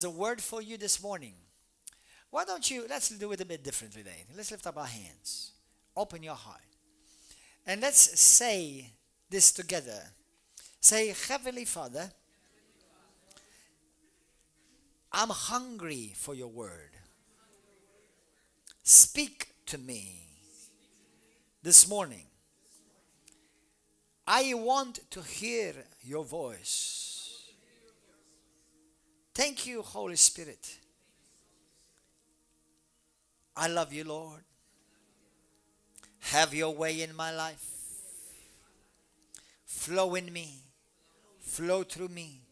The word for you this morning. Why don't you, let's do it a bit differently today. Let's lift up our hands. Open your heart. And let's say this together. Say, Heavenly Father, I'm hungry for your word. Speak to me this morning. I want to hear your voice. Thank you, Holy Spirit. I love you, Lord. Have your way in my life. Flow in me. Flow through me.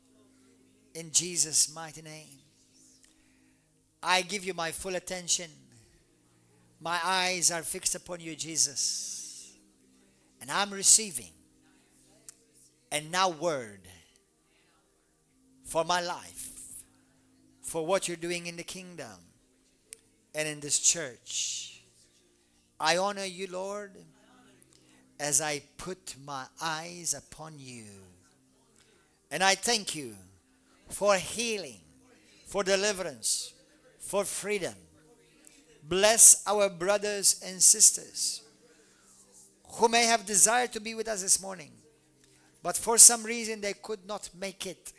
In Jesus' mighty name. I give you my full attention. My eyes are fixed upon you, Jesus. And I'm receiving and now word for my life, for what you're doing in the kingdom and in this church. I honor you, Lord, as I put my eyes upon you. And I thank you for healing, for deliverance, for freedom. Bless our brothers and sisters who may have desired to be with us this morning, but for some reason they could not make it.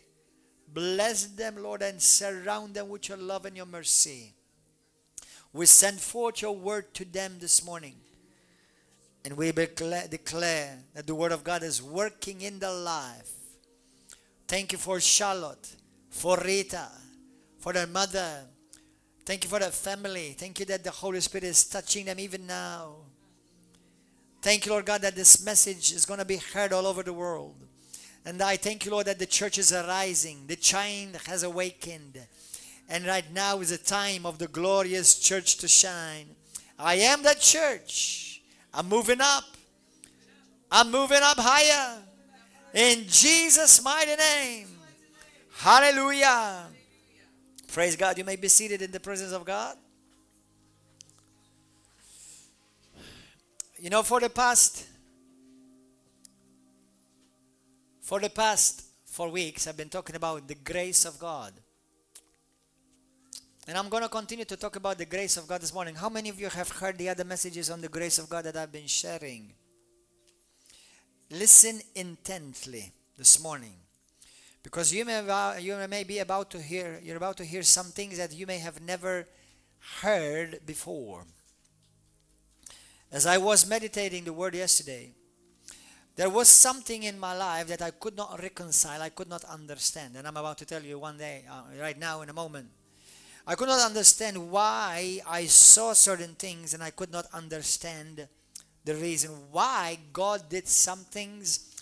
Bless them, Lord, and surround them with your love and your mercy. We send forth your word to them this morning. And we declare that the word of God is working in their life. Thank you for Charlotte, for Rita, for their mother. Thank you for their family. Thank you that the Holy Spirit is touching them even now. Thank you, Lord God, that this message is going to be heard all over the world. And I thank you, Lord, that the church is arising. The child has awakened. And right now is the time of the glorious church to shine. I am that church. I'm moving up. I'm moving up higher. In Jesus' mighty name. Hallelujah. Praise God. You may be seated in the presence of God. You know, for the past 4 weeks, I've been talking about the grace of God. And I'm going to continue to talk about the grace of God this morning. How many of you have heard the other messages on the grace of God that I've been sharing? Listen intently this morning. Because you may be about to hear, you're about to hear some things that you may have never heard before. As I was meditating the word yesterday, there was something in my life that I could not reconcile, I could not understand. And I'm about to tell you one day, right now in a moment. I could not understand why I saw certain things, and I could not understand the reason why God did some things,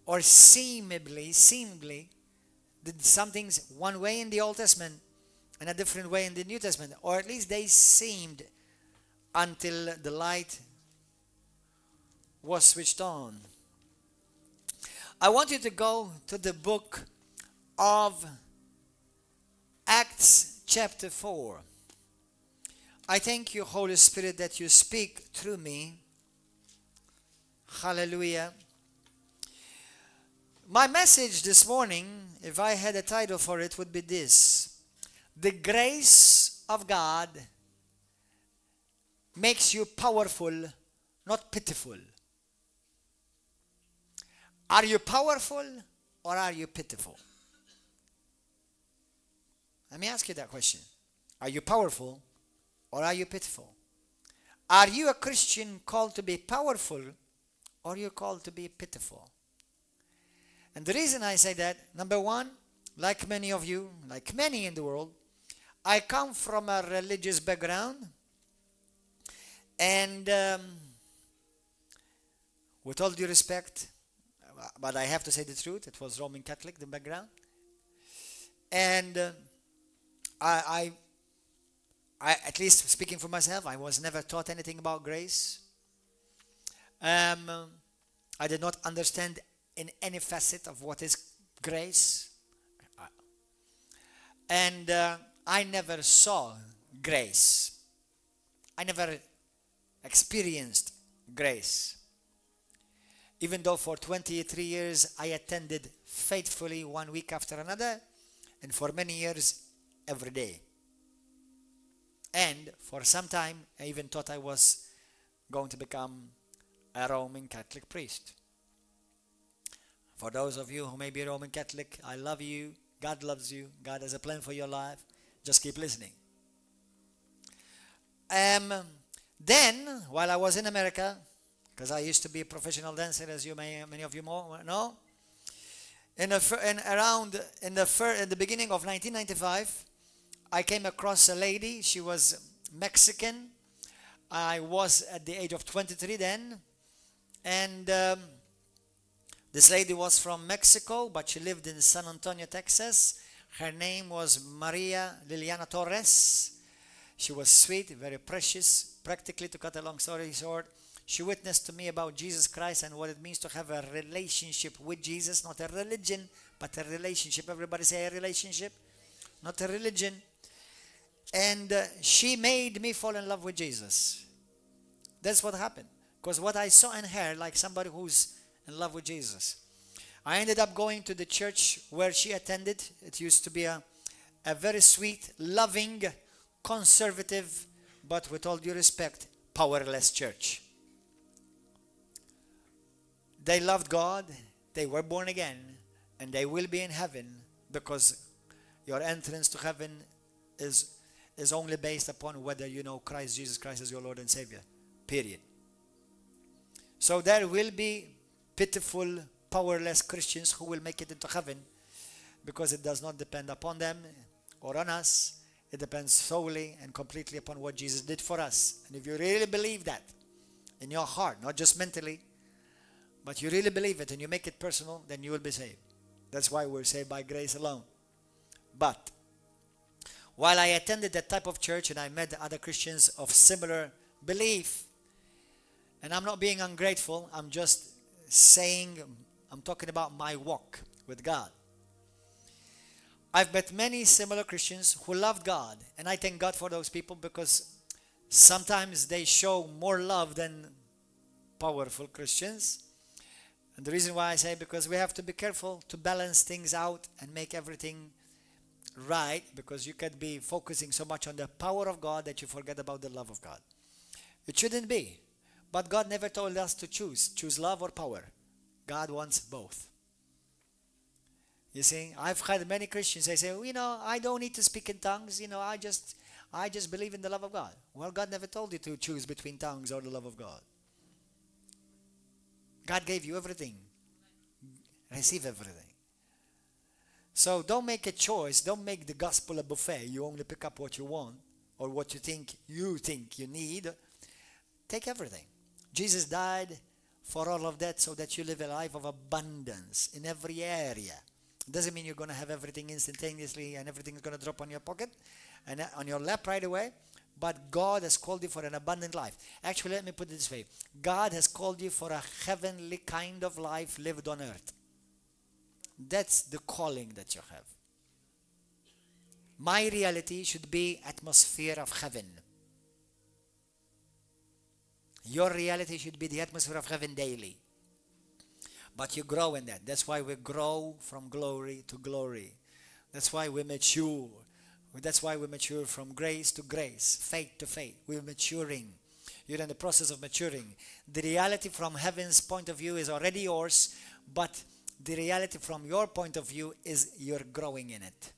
or seemingly did some things one way in the Old Testament and a different way in the New Testament. Or at least they seemed, until the light was switched on. I want you to go to the book of Acts chapter 4. I thank you, Holy Spirit, that you speak through me. Hallelujah. My message this morning, if I had a title for it, would be this: the grace of God makes you powerful, not pitiful. Are you powerful or are you pitiful? Let me ask you that question. Are you powerful or are you pitiful? Are you a Christian called to be powerful or are you called to be pitiful? And the reason I say that, number one, like many of you, like many in the world, I come from a religious background. And with all due respect, but I have to say the truth, it was Roman Catholic, the background. And I, at least speaking for myself, I was never taught anything about grace. I did not understand in any facet of what is grace. And I never saw grace. I never experienced grace. Even though for 23 years I attended faithfully one week after another, and for many years every day. And for some time, I even thought I was going to become a Roman Catholic priest. For those of you who may be Roman Catholic, I love you. God loves you. God has a plan for your life. Just keep listening. Then, while I was in America, because I used to be a professional dancer, as many of you know, in the beginning of 1995, I came across a lady. She was Mexican. I was at the age of 23 then, and this lady was from Mexico, but she lived in San Antonio, Texas. Her name was Maria Liliana Torres. She was sweet, very precious. Practically, to cut a long story short, she witnessed to me about Jesus Christ and what it means to have a relationship with Jesus, not a religion, but a relationship. Everybody say a relationship, not a religion. And she made me fall in love with Jesus. That's what happened. Because what I saw in her, like somebody who's in love with Jesus. I ended up going to the church where she attended. It used to be a very sweet, loving, conservative, but with all due respect, powerless church. They loved God, they were born again, and they will be in heaven, because your entrance to heaven is only based upon whether you know Christ, Jesus Christ as your Lord and Savior, period. So there will be pitiful, powerless Christians who will make it into heaven, because it does not depend upon them or on us. It depends solely and completely upon what Jesus did for us. And if you really believe that in your heart, not just mentally, but you really believe it and you make it personal, then you will be saved. That's why we're saved by grace alone. But while I attended that type of church and I met other Christians of similar belief, and I'm not being ungrateful, I'm just saying, I'm talking about my walk with God. I've met many similar Christians who loved God, and I thank God for those people, because sometimes they show more love than powerful Christians. And the reason why I say, because we have to be careful to balance things out and make everything right, because you can be focusing so much on the power of God that you forget about the love of God. It shouldn't be. But God never told us to choose love or power. God wants both. You see, I've had many Christians, they say, I don't need to speak in tongues, I just believe in the love of God. Well, God never told you to choose between tongues or the love of God. God gave you everything. Receive everything. So don't make a choice. Don't make the gospel a buffet. You only pick up what you want or what you think you need. Take everything. Jesus died for all of that so that you live a life of abundance in every area. It doesn't mean you're going to have everything instantaneously and everything is going to drop on your pocket and on your lap right away. But God has called you for an abundant life. Actually, let me put it this way. God has called you for a heavenly kind of life lived on earth. That's the calling that you have. My reality should be atmosphere of heaven. Your reality should be the atmosphere of heaven daily. But you grow in that. That's why we grow from glory to glory. That's why we mature. That's why we mature from grace to grace, faith to faith. We're maturing. You're in the process of maturing. The reality from heaven's point of view is already yours, but the reality from your point of view is you're growing in it.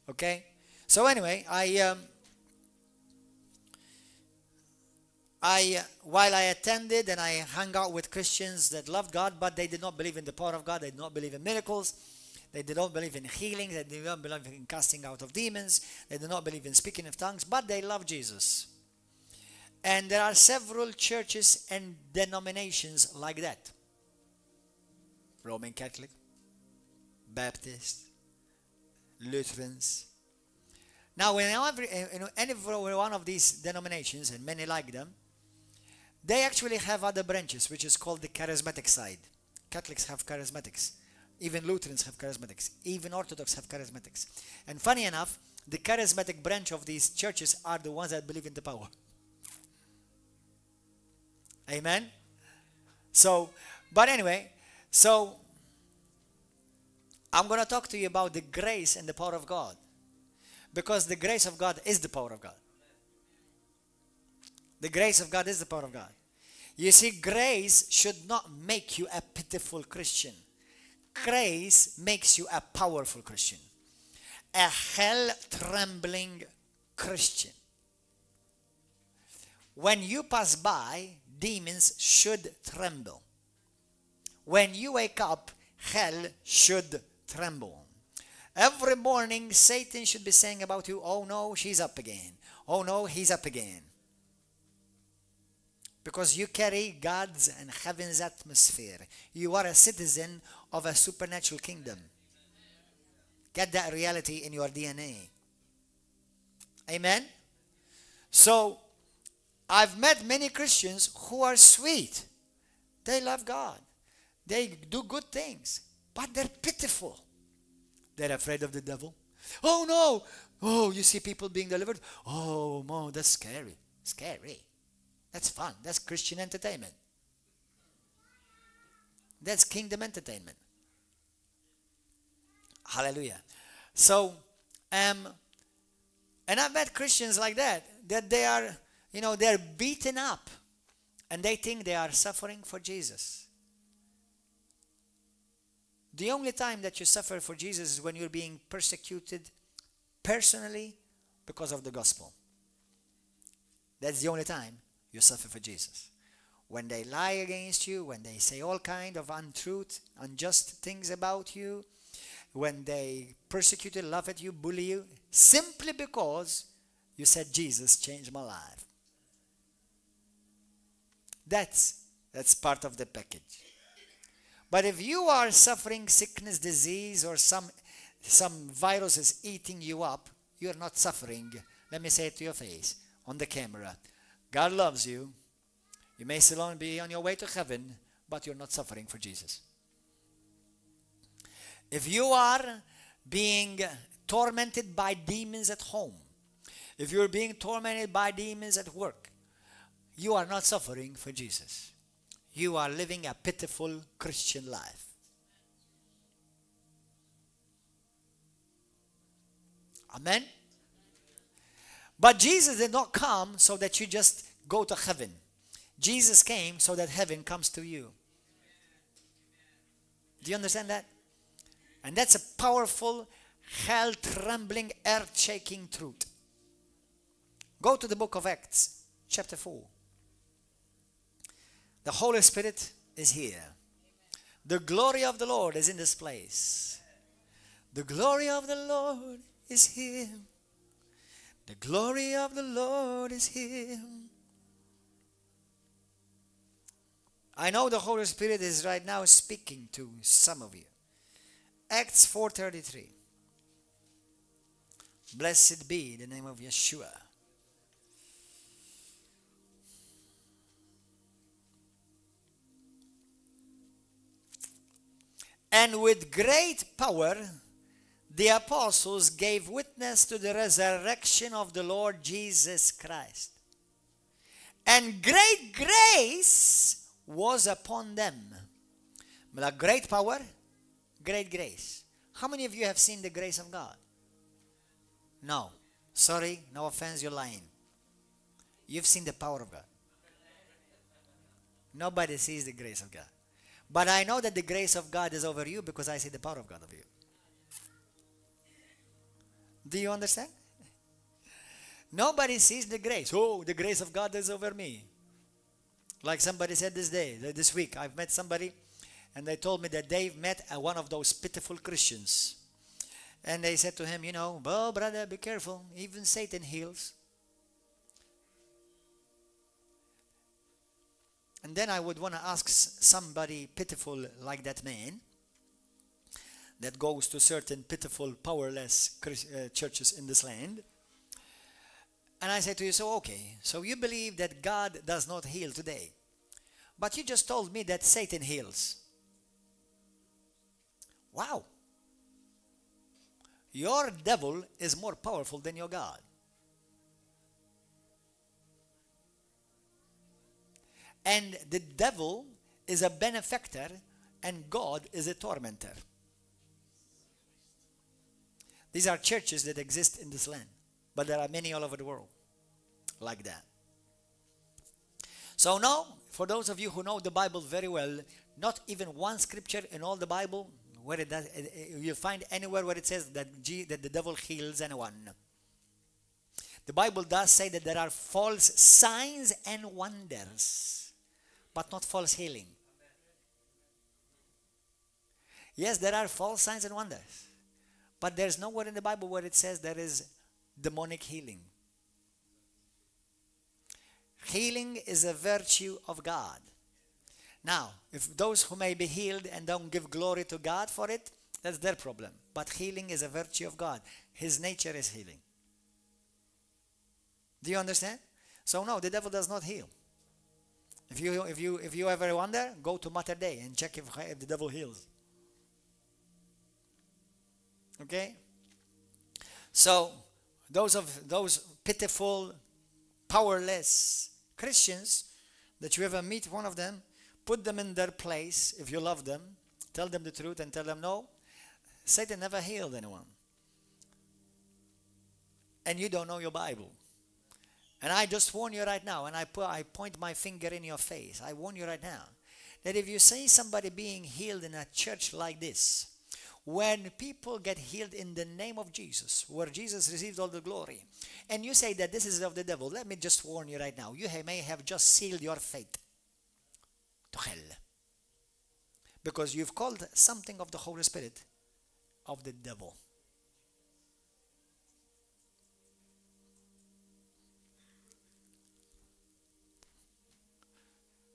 Okay? So anyway, while I attended and I hung out with Christians that loved God, but they did not believe in the power of God, they did not believe in miracles, they did not believe in healing, they did not believe in casting out of demons, they did not believe in speaking in tongues, but they love Jesus. And there are several churches and denominations like that. Roman Catholic, Baptist, Lutherans. Now, in any one of these denominations, and many like them, they actually have other branches, which is called the charismatic side. Catholics have charismatics. Even Lutherans have charismatics. Even Orthodox have charismatics. And funny enough, the charismatic branch of these churches are the ones that believe in the power. Amen? So, but anyway, so I'm going to talk to you about the grace and the power of God. Because the grace of God is the power of God. The grace of God is the power of God. You see, grace should not make you a pitiful Christian. Grace makes you a powerful Christian. A hell-trembling Christian. When you pass by, demons should tremble. When you wake up, hell should tremble. Every morning, Satan should be saying about you, oh no, she's up again. Oh no, he's up again. Because you carry God's and heaven's atmosphere. You are a citizen of a supernatural kingdom. Get that reality in your DNA. Amen? So, I've met many Christians who are sweet. They love God. They do good things. But they're pitiful. They're afraid of the devil. Oh no! Oh, you see people being delivered? Oh, no, that's scary. Scary. That's fun. That's Christian entertainment. That's kingdom entertainment. Hallelujah. So, and I've met Christians like that they are, they're beaten up and they think they are suffering for Jesus. The only time that you suffer for Jesus is when you're being persecuted personally because of the gospel. That's the only time you suffer for Jesus. When they lie against you, when they say all kind of untruth, unjust things about you, when they persecute you, laugh at you, bully you, simply because you said, Jesus changed my life. That's part of the package. But if you are suffering sickness, disease, or some virus is eating you up, you're not suffering. Let me say it to your face, on the camera. God loves you. You may still only be on your way to heaven, but you're not suffering for Jesus. If you are being tormented by demons at home, if you're being tormented by demons at work, you are not suffering for Jesus. You are living a pitiful Christian life. Amen? But Jesus did not come so that you just go to heaven. Jesus came so that heaven comes to you. Do you understand that? And that's a powerful, hell-trembling, earth-shaking truth. Go to the book of Acts, chapter 4. The Holy Spirit is here. The glory of the Lord is in this place. The glory of the Lord is here. The glory of the Lord is here. I know the Holy Spirit is right now speaking to some of you. Acts 4:33. Blessed be the name of Yeshua. And with great power, the apostles gave witness to the resurrection of the Lord Jesus Christ. And great grace was upon them. Like great power, great grace. How many of you have seen the grace of God? No. Sorry, no offense, you're lying. You've seen the power of God. Nobody sees the grace of God. But I know that the grace of God is over you because I see the power of God over you. Do you understand? Nobody sees the grace. Oh, the grace of God is over me. Like somebody said this week, I've met somebody and they told me that they've met one of those pitiful Christians. And they said to him, well, brother, be careful. Even Satan heals. And then I would want to ask somebody pitiful like that man that goes to certain pitiful, powerless churches in this land. And I say to you, so okay, so you believe that God does not heal today. But you just told me that Satan heals. Wow. Your devil is more powerful than your God. And the devil is a benefactor and God is a tormentor. These are churches that exist in this land, but there are many all over the world like that. So now, for those of you who know the Bible very well, not even one scripture in all the Bible where it does, you'll find anywhere where it says that the devil heals anyone. The Bible does say that there are false signs and wonders, but not false healing. Yes, there are false signs and wonders, but there's nowhere in the Bible where it says there is demonic healing. Healing is a virtue of God. Now, if those who may be healed and don't give glory to God for it, that's their problem. But healing is a virtue of God. His nature is healing. Do you understand? So no, the devil does not heal. If you ever wonder, go to Mater Dei and check if the devil heals. Okay? So those pitiful, powerless Christians that you ever meet one of them, put them in their place if you love them, tell them the truth and tell them no, Satan never healed anyone. And you don't know your Bible. And I just warn you right now, and I point my finger in your face. I warn you right now that if you see somebody being healed in a church like this, when people get healed in the name of Jesus, where Jesus receives all the glory, and you say that this is of the devil, let me just warn you right now, you may have just sealed your fate to hell. Because you've called something of the Holy Spirit of the devil.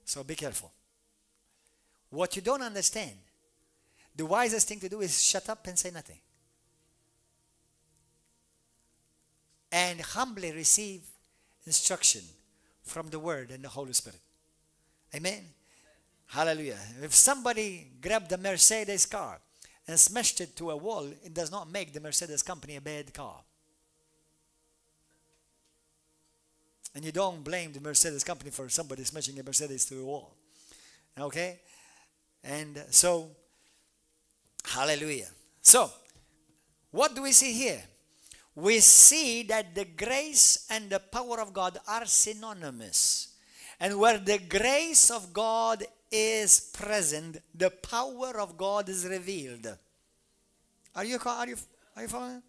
So be careful. What you don't understand, the wisest thing to do is shut up and say nothing. And humbly receive instruction from the Word and the Holy Spirit. Amen? Hallelujah. If somebody grabbed a Mercedes car and smashed it to a wall, it does not make the Mercedes company a bad car. And you don't blame the Mercedes company for somebody smashing a Mercedes to a wall. Okay? And so, hallelujah. So, what do we see here? We see that the grace and the power of God are synonymous. And where the grace of God is present, the power of God is revealed. Are you following?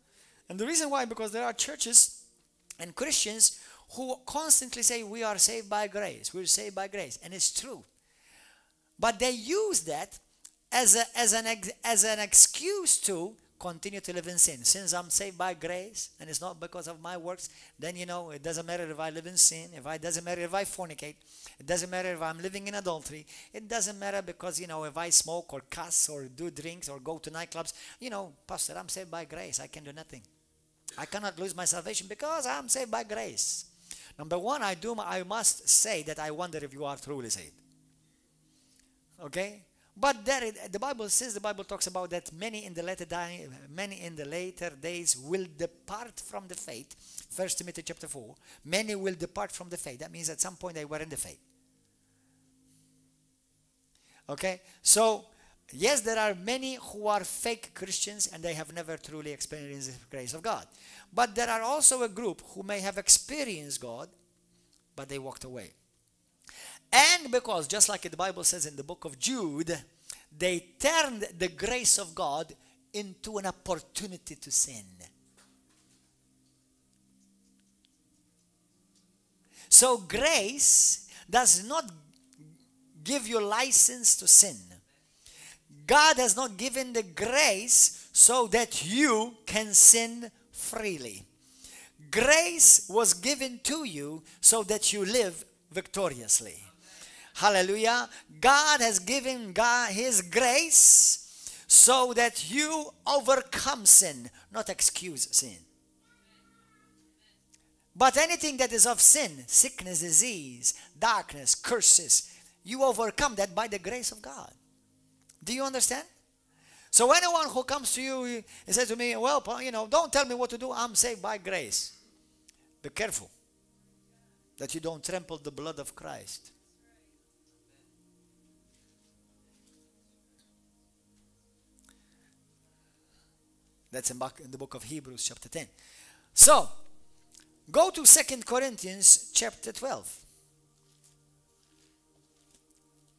And the reason why, because there are churches and Christians who constantly say we are saved by grace. We're saved by grace. And it's true. But they use that as an excuse to continue to live in sin. Since I'm saved by grace and it's not because of my works, then it doesn't matter if I live in sin, it doesn't matter if I fornicate, it doesn't matter if I'm living in adultery, it doesn't matter because if I smoke or cuss or do drinks or go to nightclubs, Pastor, I'm saved by grace, I can do nothing. I cannot lose my salvation because I'm saved by grace. Number one, I must say that I wonder if you are truly saved. Okay? But the Bible talks about that many in the later days will depart from the faith. 1 Timothy chapter 4. Many will depart from the faith. That means at some point they were in the faith. Okay? So, yes, there are many who are fake Christians and they have never truly experienced the grace of God. But there are also a group who may have experienced God, but they walked away. And because, just like the Bible says in the book of Jude, they turned the grace of God into an opportunity to sin. So grace does not give you license to sin. God has not given the grace so that you can sin freely. Grace was given to you so that you live victoriously. Hallelujah. God has given His grace so that you overcome sin, not excuse sin. But anything that is of sin, sickness, disease, darkness, curses, you overcome that by the grace of God. Do you understand? So anyone who comes to you and says to me, well, don't tell me what to do, I'm saved by grace. Be careful that you don't trample the blood of Christ. That's in the book of Hebrews chapter 10. So, go to 2 Corinthians chapter 12.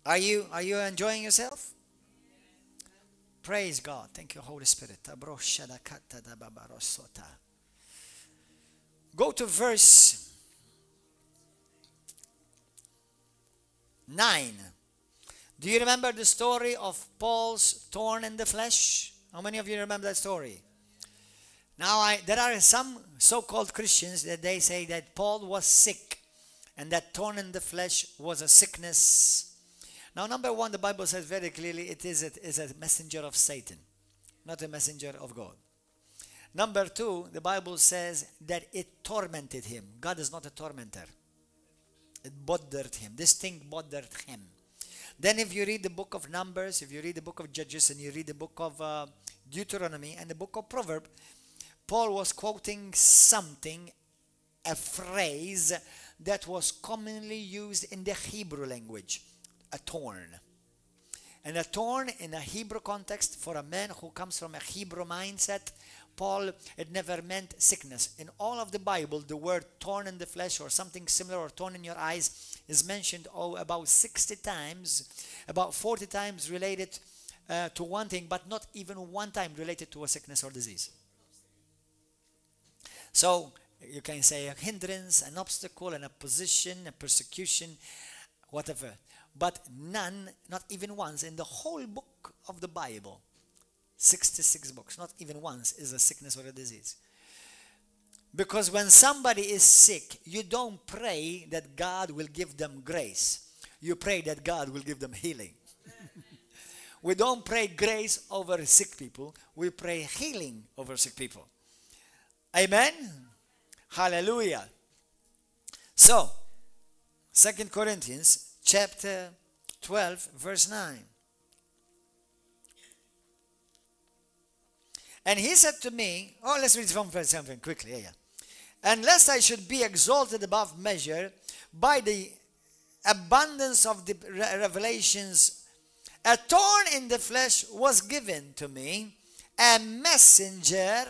Are you enjoying yourself? Praise God. Thank you, Holy Spirit. Go to verse 9. Do you remember the story of Paul's thorn in the flesh? How many of you remember that story? Now, there are some so-called Christians that they say that Paul was sick and that thorn in the flesh was a sickness. Now, number one, the Bible says very clearly it is a messenger of Satan, not a messenger of God. Number two, the Bible says that it tormented him. God is not a tormentor. It bothered him. This thing bothered him. Then if you read the book of Numbers, if you read the book of Judges, and you read the book of Deuteronomy and the book of Proverbs, Paul was quoting something, a phrase that was commonly used in the Hebrew language, a thorn. And a thorn in a Hebrew context, for a man who comes from a Hebrew mindset, Paul, it never meant sickness. In all of the Bible, the word thorn in the flesh or something similar, or thorn in your eyes, is mentioned about 60 times, about 40 times related to one thing, but not even one time related to a sickness or disease. So you can say a hindrance, an obstacle, an opposition, a persecution, whatever. But none, not even once, in the whole book of the Bible, 66 books, not even once is a sickness or a disease. Because when somebody is sick, you don't pray that God will give them grace. You pray that God will give them healing. We don't pray grace over sick people. We pray healing over sick people. Amen? Hallelujah. So, 2 Corinthians chapter 12, verse 9. And he said to me, let's read from verse 7 quickly. Yeah. And lest I should be exalted above measure by the abundance of the revelations, a thorn in the flesh was given to me, a messenger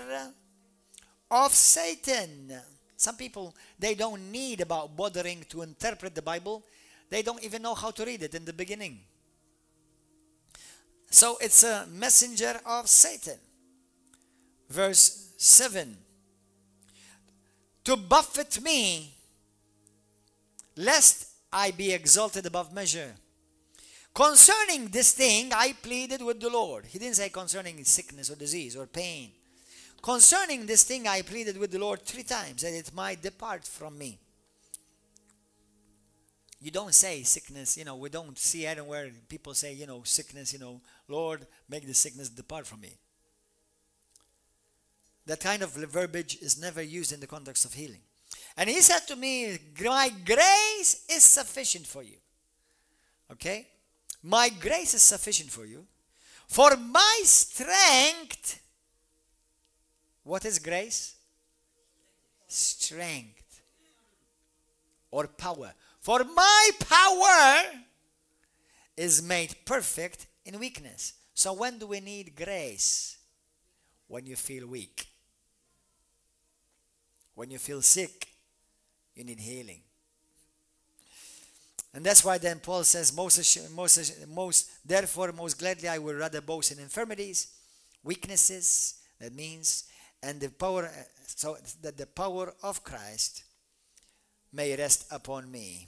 of Satan. Some people, they don't need about bothering to interpret the Bible. They don't even know how to read it in the beginning. So it's a messenger of Satan. Verse 7. To buffet me, lest I be exalted above measure. Concerning this thing, I pleaded with the Lord. He didn't say concerning sickness or disease or pain. Concerning this thing, I pleaded with the Lord 3 times, that it might depart from me. You don't say sickness, we don't see anywhere people say, sickness, Lord, make the sickness depart from me. That kind of verbiage is never used in the context of healing. And he said to me, my grace is sufficient for you. Okay? My grace is sufficient for you. For my strength, what is grace? Strength. Or power. For my power is made perfect in weakness. So when do we need grace? When you feel weak. When you feel sick, you need healing. And that's why then Paul says, therefore most gladly I will rather boast in infirmities, weaknesses, that means, and the power, so that the power of Christ may rest upon me.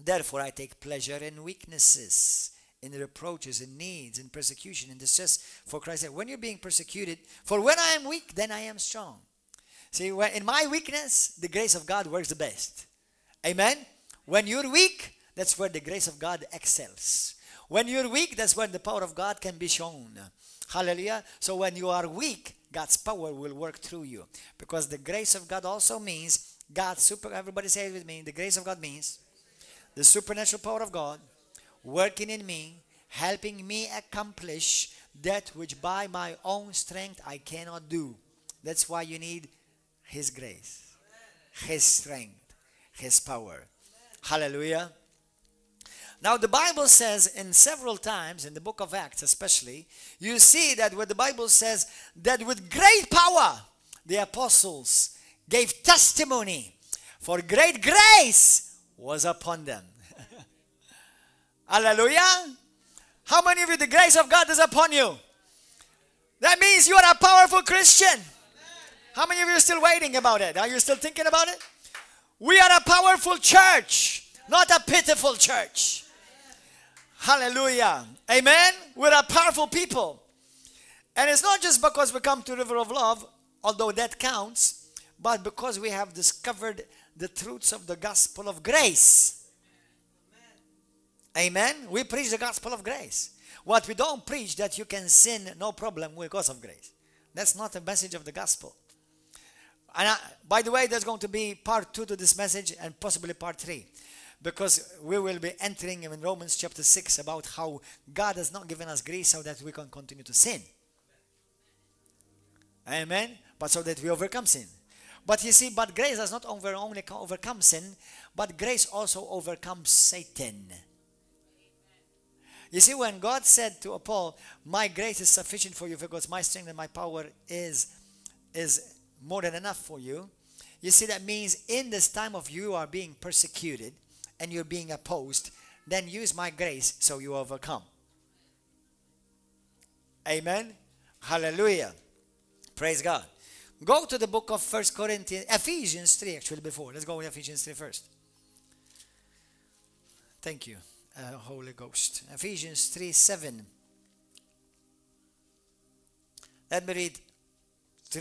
Therefore I take pleasure in weaknesses, in reproaches, in needs, in persecution, in distress for Christ's sake. When you're being persecuted, for when I am weak, then I am strong. See, in my weakness, the grace of God works the best. Amen? When you're weak, that's where the grace of God excels. When you're weak, that's where the power of God can be shown. Hallelujah. So when you are weak, God's power will work through you. Because the grace of God also means everybody say it with me, the grace of God means the supernatural power of God working in me, helping me accomplish that which by my own strength I cannot do. That's why you need His grace, His strength, His power. Hallelujah. Now the Bible says in several times, in the book of Acts especially, you see that where the Bible says that with great power the apostles gave testimony, for great grace was upon them. Hallelujah. How many of you, the grace of God is upon you? That means you are a powerful Christian. How many of you are still waiting about it? Are you still thinking about it? We are a powerful church, not a pitiful church. Hallelujah. Amen. We're a powerful people. And it's not just because we come to River of Love, although that counts, but because we have discovered the truths of the gospel of grace. Amen. We preach the gospel of grace. What we don't preach, that you can sin no problem because of grace. That's not the message of the gospel. And by the way, there's going to be part 2 to this message and possibly part 3. Because we will be entering in Romans chapter 6 about how God has not given us grace so that we can continue to sin. Amen. But so that we overcome sin. But you see, but grace does not only overcome sin, but grace also overcomes Satan. You see, when God said to Paul, my grace is sufficient for you because my strength and my power is more than enough for you. You see, that means in this time of you are being persecuted and you're being opposed, then use my grace so you overcome. Amen. Hallelujah. Praise God. Go to the book of Ephesians 3 actually before. Let's go with Ephesians 3 first. Thank you, Holy Ghost. Ephesians 3:7. Let me read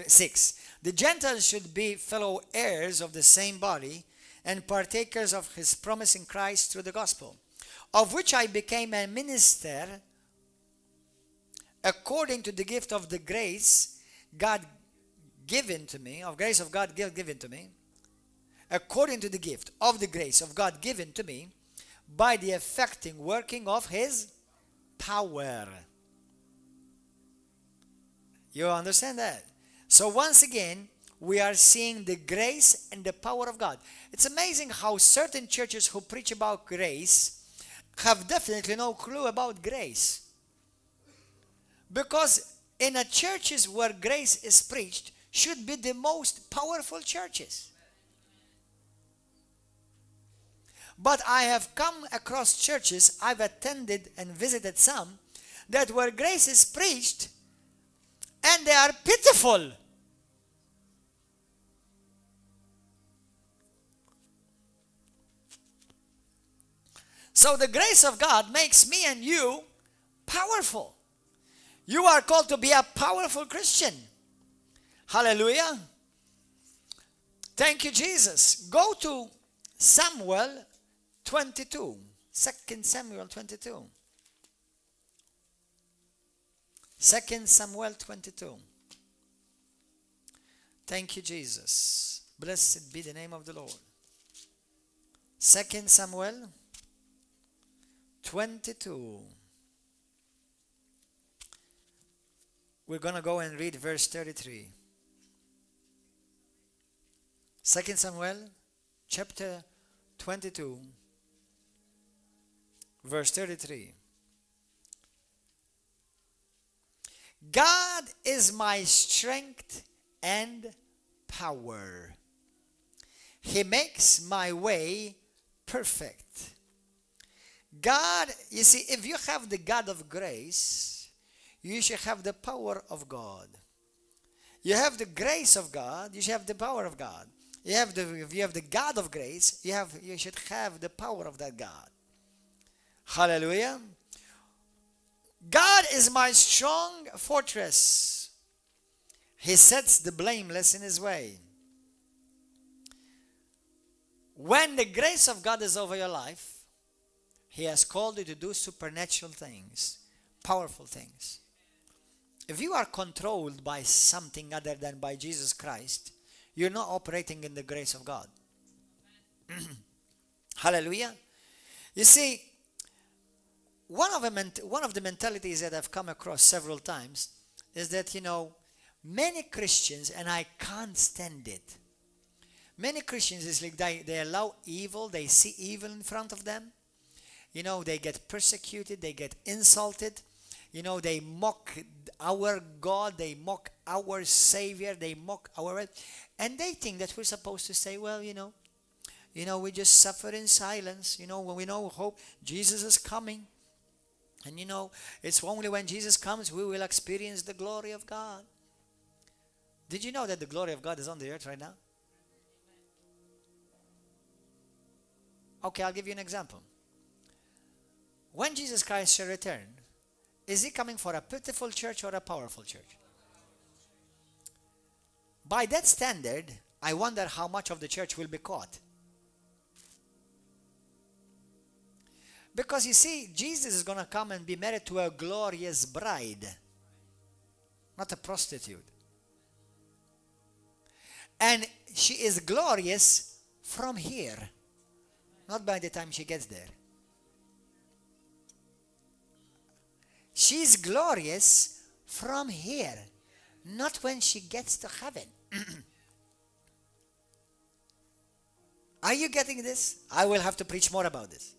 6. The Gentiles should be fellow heirs of the same body and partakers of his promise in Christ through the gospel, of which I became a minister according to the gift of the grace God given to me, of grace of God given to me, according to the gift of the grace of God given to me, by the effecting working of his power. You understand that? So once again, we are seeing the grace and the power of God. It's amazing how certain churches who preach about grace have definitely no clue about grace. Because in a churches where grace is preached should be the most powerful churches. But I have come across churches, I've attended and visited some, that where grace is preached and they are pitiful. So the grace of God makes me and you powerful. You are called to be a powerful Christian. Hallelujah. Thank you, Jesus. Go to Samuel 22. 2 Samuel 22. 2 Samuel 22. Thank you, Jesus. Blessed be the name of the Lord. 2 Samuel 22. We're going to go and read verse 33. 2 Samuel chapter 22, verse 33. God is my strength and power. He makes my way perfect. God, you see, if you have the God of grace, you should have the power of God. You have the grace of God, you should have the power of God. If you have the God of grace, you should have the power of that God. Hallelujah. God is my strong fortress. He sets the blameless in his way. When the grace of God is over your life, He has called you to do supernatural things, powerful things. If you are controlled by something other than by Jesus Christ, you're not operating in the grace of God. Hallelujah. You see, one of the mentalities that I've come across several times is that, many Christians, and I can't stand it, many Christians is like they allow evil, they see evil in front of them, You know, they get persecuted, they get insulted. You know, they mock our God, they mock our Savior, they mock our... And they think that we're supposed to say, well, you know, we just suffer in silence. You know, when we know hope, Jesus is coming. And you know, it's only when Jesus comes we will experience the glory of God. Did you know that the glory of God is on the earth right now? Okay, I'll give you an example. When Jesus Christ shall return, is he coming for a pitiful church or a powerful church? By that standard, I wonder how much of the church will be caught. Because you see, Jesus is going to come and be married to a glorious bride, not a prostitute. And she is glorious from here, not by the time she gets there. She's glorious from here, not when she gets to heaven. Are you getting this? I will have to preach more about this.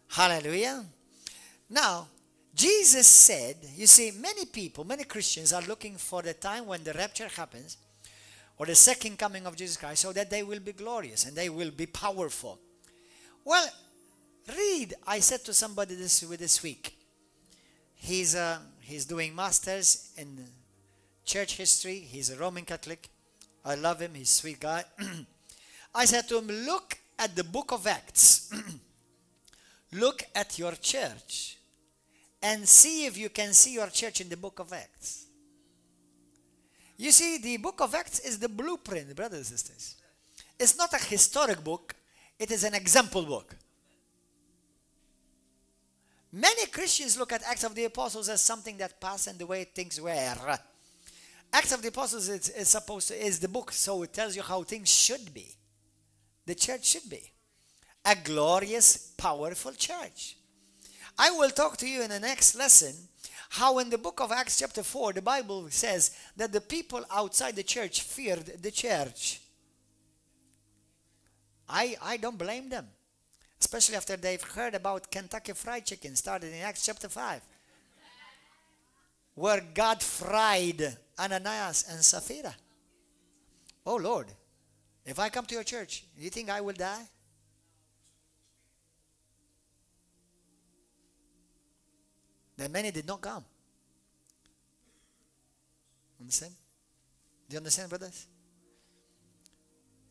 Hallelujah. Now, Jesus said, you see, many people, many Christians are looking for the time when the rapture happens, or the second coming of Jesus Christ, so that they will be glorious and they will be powerful. Well, read, I said to somebody this week, he's doing masters in church history. He's a Roman Catholic. I love him. He's a sweet guy. I said to him, look at the book of Acts. Look at your church and see if you can see your church in the book of Acts. You see, the book of Acts is the blueprint, brothers and sisters. It's not a historic book. It is an example book. Many Christians look at Acts of the Apostles as something that passed and the way things were. Acts of the Apostles is the book, so it tells you how things should be. The church should be a glorious, powerful church. I will talk to you in the next lesson how in the book of Acts chapter 4, the Bible says that the people outside the church feared the church. I don't blame them, especially after they've heard about Kentucky Fried Chicken started in Acts chapter 5, where God fried Ananias and Sapphira. Oh Lord, if I come to your church, you think I will die? Then many did not come. Understand? Do you understand, brothers?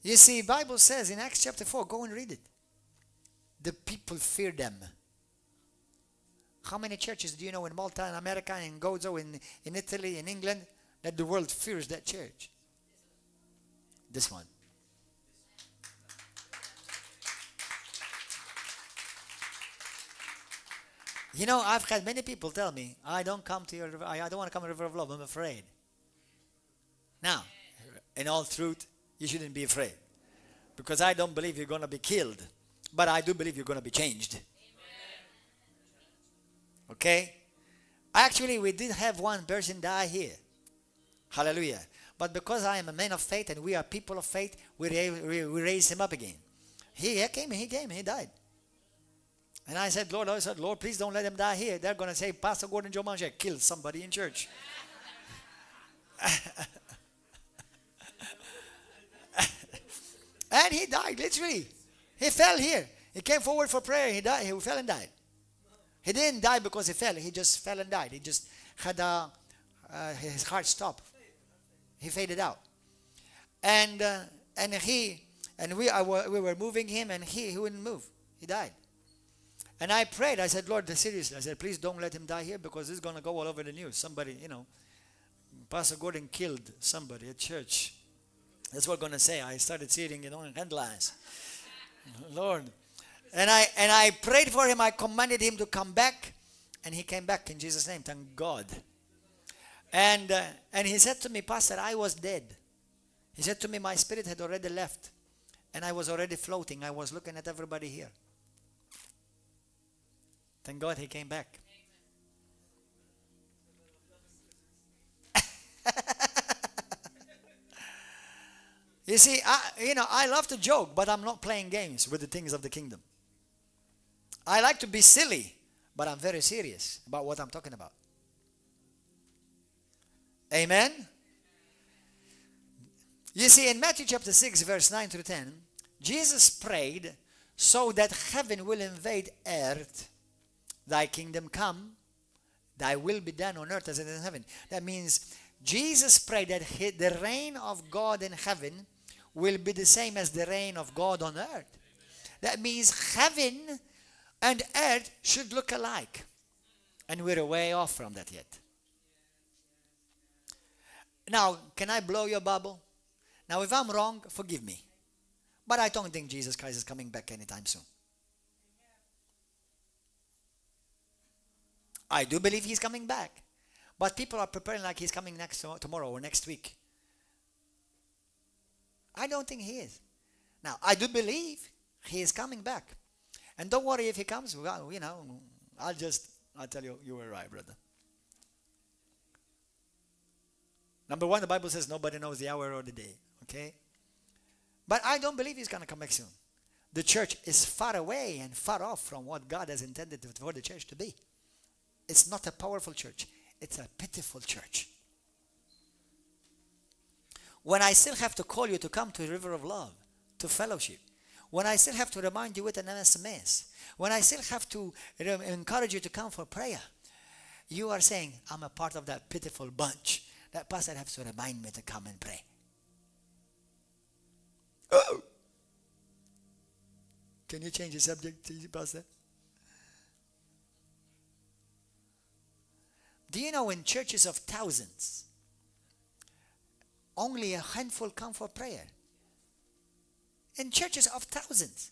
You see, Bible says in Acts chapter 4, go and read it. The people fear them. How many churches do you know in Malta, in America, in Gozo, in Italy, in England, that the world fears that church? This one. You know, I've had many people tell me, I don't want to come to River of Love, I'm afraid. Now, in all truth, you shouldn't be afraid. Because I don't believe you're going to be killed. But I do believe you're going to be changed. Okay? Actually, we did have one person die here. Hallelujah. But because I am a man of faith and we are people of faith, we raised him up again. He came, he died. And I said, Lord, please don't let him die here. They're going to say, Pastor Gordon Joe Manché killed somebody in church. And he died, literally. He fell here. He came forward for prayer. He died. He fell and died. He didn't die because he fell. He just fell and died. He just had his heart stopped. He faded out. And we were moving him, and he wouldn't move. He died. And I prayed. I said, Lord, seriously. I said, please don't let him die here because this is going to go all over the news. Somebody, Pastor Gordon killed somebody at church. That's what I'm going to say. I started seeing it on headlines. Lord. And I prayed for him. I commanded him to come back. And he came back in Jesus' name. Thank God. And he said to me, Pastor, I was dead. He said to me, my spirit had already left. And I was already floating. I was looking at everybody here. Thank God he came back. You see, I love to joke, but I'm not playing games with the things of the kingdom. I like to be silly, but I'm very serious about what I'm talking about. Amen? You see, in Matthew chapter 6, verse 9 through 10, Jesus prayed so that heaven will invade earth. Thy kingdom come, thy will be done on earth as it is in heaven. That means Jesus prayed that the reign of God in heaven will be the same as the reign of God on earth. That means heaven and earth should look alike. And we're way off from that yet. Now, can I blow your bubble? Now, if I'm wrong, forgive me. But I don't think Jesus Christ is coming back anytime soon. I do believe he's coming back. But people are preparing like he's coming tomorrow or next week. I don't think he is. Now, I do believe he is coming back. And don't worry if he comes, well, you know, I'll tell you, you were right, brother. Number one, the Bible says nobody knows the hour or the day, okay? But I don't believe he's going to come back soon. The church is far away and far off from what God has intended for the church to be. It's not a powerful church. It's a pitiful church. When I still have to call you to come to the river of love, to fellowship, when I still have to remind you with an SMS, when I still have to encourage you to come for prayer, you are saying, I'm a part of that pitiful bunch. That pastor has to remind me to come and pray. Oh! Can you change the subject, pastor? Do you know in churches of thousands, only a handful come for prayer? In churches of thousands.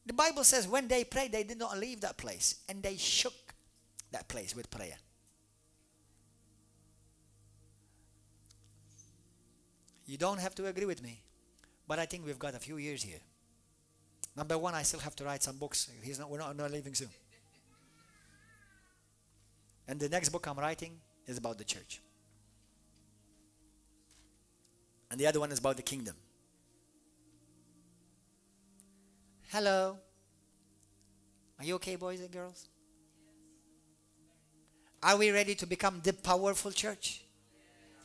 The Bible says when they prayed, they did not leave that place. And they shook that place with prayer. You don't have to agree with me. But I think we've got a few years here. Number one, I still have to write some books. We're not leaving soon. And the next book I'm writing is about the church. And the other one is about the kingdom. Hello. Are you okay, boys and girls? Are we ready to become the powerful church?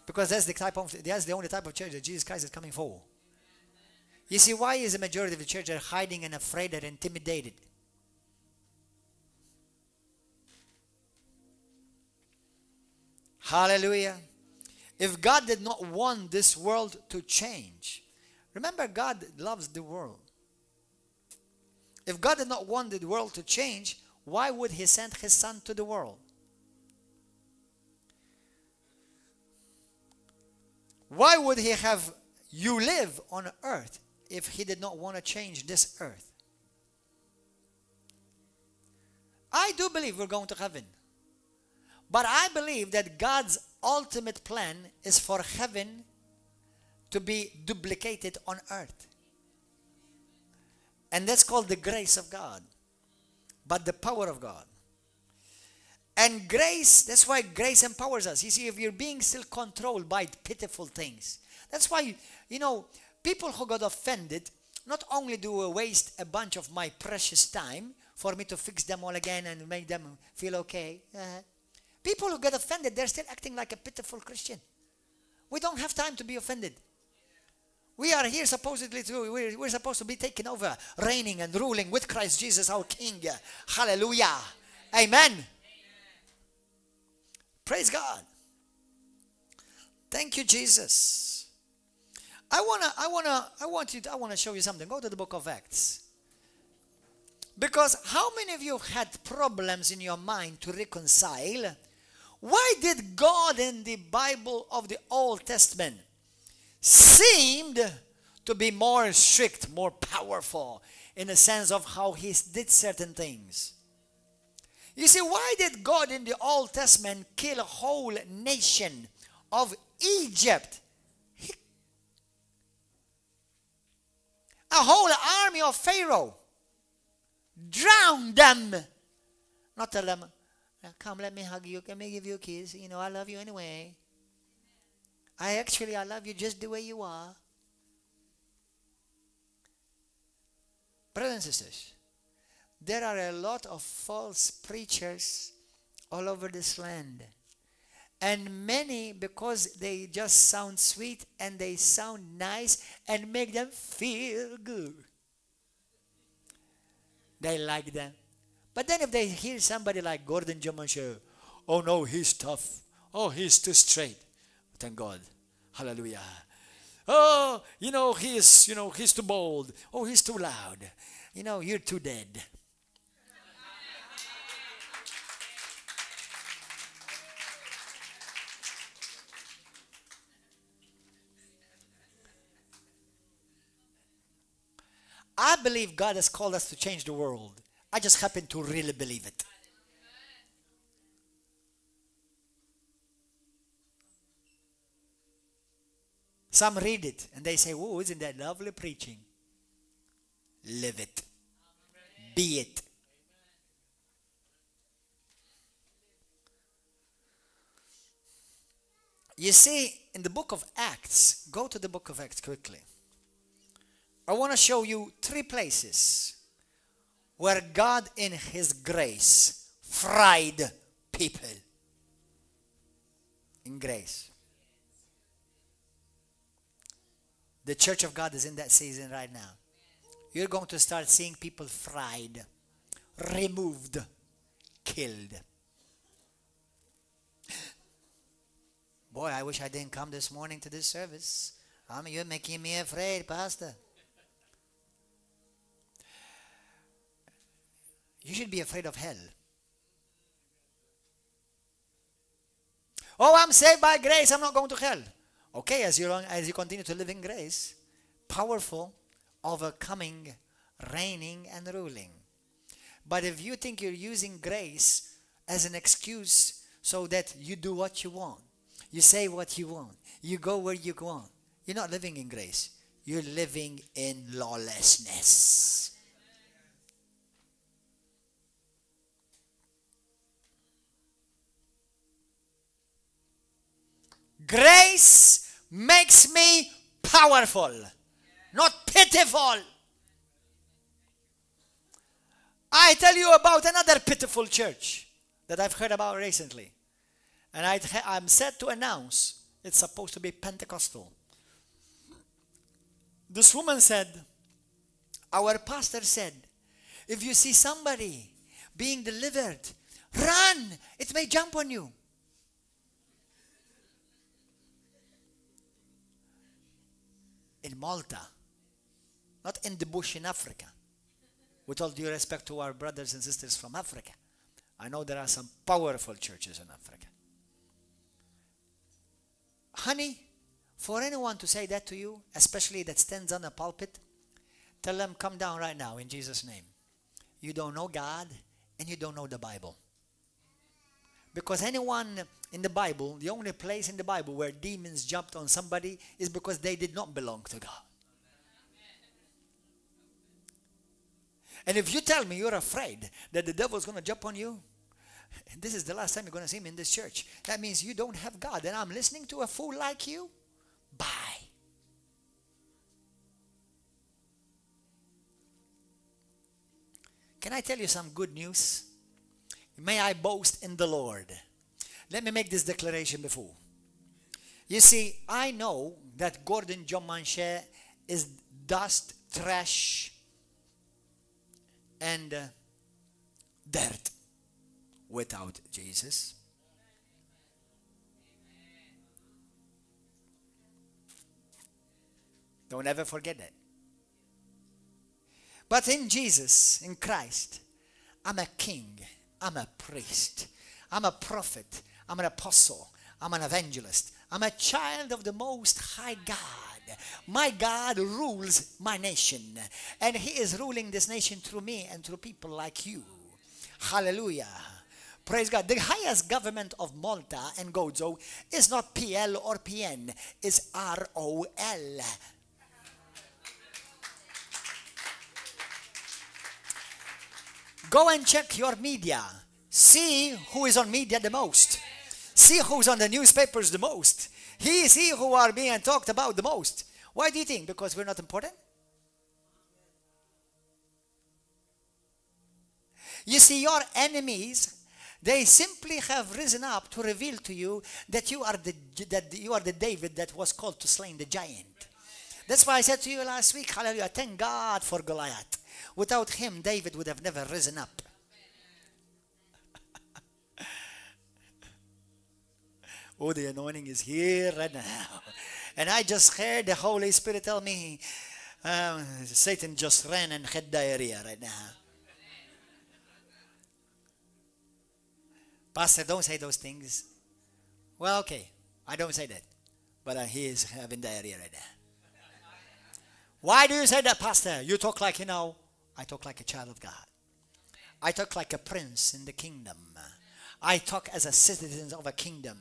Because that's the only type of church that Jesus Christ is coming for. You see, why is the majority of the church are hiding and afraid and intimidated? Hallelujah. If God did not want this world to change, remember, God loves the world. If God did not want the world to change, why would he send his son to the world? Why would he have you live on earth if he did not want to change this earth? I do believe we're going to heaven. But I believe that God's ultimate plan is for heaven to be duplicated on earth. And that's called the grace of God. But the power of God. And grace, that's why grace empowers us. You see, if you're being still controlled by pitiful things. That's why, you know, people who got offended, not only do waste a bunch of my precious time for me to fix them all again and make them feel okay. People who get offended, they're still acting like a pitiful Christian. We don't have time to be offended. We are here supposedly we're supposed to be taking over, reigning and ruling with Christ Jesus our King. Hallelujah. Amen. Praise God. Thank you, Jesus. I want to show you something. Go to the book of Acts. Because how many of you have had problems in your mind to reconcile? Why did God in the Bible of the Old Testament seemed to be more strict, more powerful in the sense of how he did certain things? You see, why did God in the Old Testament kill a whole nation of Egypt? A whole army of Pharaoh. Drown them. Not tell them, come, let me hug you, let me give you a kiss. You know, I love you anyway. I love you just the way you are. Brothers and sisters, there are a lot of false preachers all over this land. And many, because they just sound sweet and they sound nice and make them feel good, they like them. But then if they hear somebody like Gordon Jomanshe, oh no, he's tough. Oh, he's too straight. Thank God. Hallelujah. Oh, he's too bold. Oh, he's too loud. You're too dead. I believe God has called us to change the world. I just happen to really believe it. Some read it and they say, "Oh, isn't that lovely preaching?" Live it. Be it. You see, in the book of Acts, go to the book of Acts quickly. I want to show you 3 places where God in His grace fried people. In grace. The church of God is in that season right now. You're going to start seeing people fried, removed, killed. Boy, I wish I didn't come this morning to this service. You're making me afraid, Pastor. You should be afraid of hell. Oh, I'm saved by grace. I'm not going to hell. Okay, as you continue to live in grace, powerful, overcoming, reigning, and ruling. But if you think you're using grace as an excuse so that you do what you want, you say what you want, you go where you want, you're not living in grace. You're living in lawlessness. Grace makes me powerful, not pitiful. I tell you about another pitiful church that I've heard about recently. And I'm sad to announce it's supposed to be Pentecostal. This woman said, our pastor said, if you see somebody being delivered, run, it may jump on you. In Malta, not in the bush in Africa. With all due respect to our brothers and sisters from Africa, I know there are some powerful churches in Africa. Honey, for anyone to say that to you, especially that stands on a pulpit, tell them, come down right now in Jesus' name. You don't know God and you don't know the Bible. Because anyone in the Bible, the only place in the Bible where demons jumped on somebody is because they did not belong to God. And if you tell me you're afraid that the devil's going to jump on you, and this is the last time you're going to see me in this church, that means you don't have God. And I'm listening to a fool like you? Bye. Can I tell you some good news? May I boast in the Lord. Let me make this declaration before. You see, I know that Gordon John Manché is dust, trash, and dirt without Jesus. Don't ever forget that. But in Jesus, in Christ, I'm a king, I'm a priest, I'm a prophet, I'm an apostle, I'm an evangelist, I'm a child of the Most High God. My God rules my nation, and He is ruling this nation through me and through people like you. Hallelujah. Praise God. The highest government of Malta and Gozo is not PL or PN, it's ROL. Go and check your media. See who is on media the most. See who's on the newspapers the most. See who are being talked about the most. Why do you think? Because we're not important? You see, your enemies, they simply have risen up to reveal to you that you are the David that was called to slay the giant. That's why I said to you last week, hallelujah, thank God for Goliath. Without him, David would have never risen up. Oh, the anointing is here right now. And I just heard the Holy Spirit tell me, Satan just ran and had diarrhea right now. Pastor, don't say those things. Well, okay, I don't say that. But he is having diarrhea right now. Why do you say that, Pastor? You talk like, I talk like a child of God. I talk like a prince in the kingdom. I talk as a citizen of a kingdom.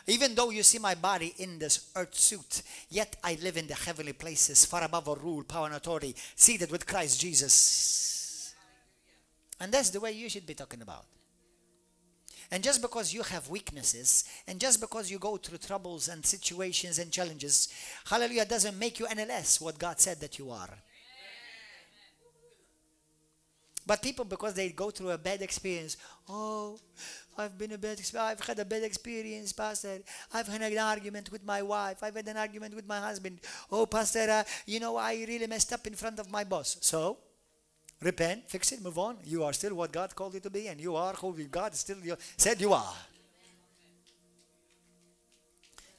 Even though you see my body in this earth suit, yet I live in the heavenly places, far above all rule, power, and authority, seated with Christ Jesus. And that's the way you should be talking about. And just because you have weaknesses, and just because you go through troubles and situations and challenges, hallelujah, doesn't make you any less what God said that you are. But people, because they go through a bad experience, oh, I've had a bad experience, Pastor. I've had an argument with my wife. I've had an argument with my husband. Oh, Pastor, I really messed up in front of my boss. So, repent, fix it, move on. You are still what God called you to be, and you are who God still said you are.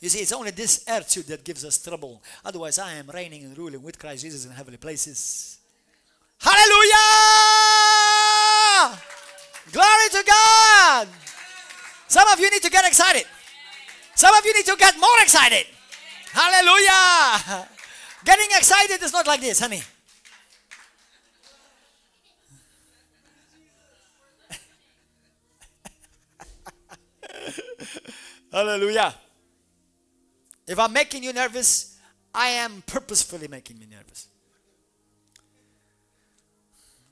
You see, it's only this earth that gives us trouble. Otherwise, I am reigning and ruling with Christ Jesus in heavenly places. Hallelujah! Glory to God! Some of you need to get excited. Some of you need to get more excited. Hallelujah! Getting excited is not like this, honey. Hallelujah. If I'm making you nervous, I am purposefully making me nervous.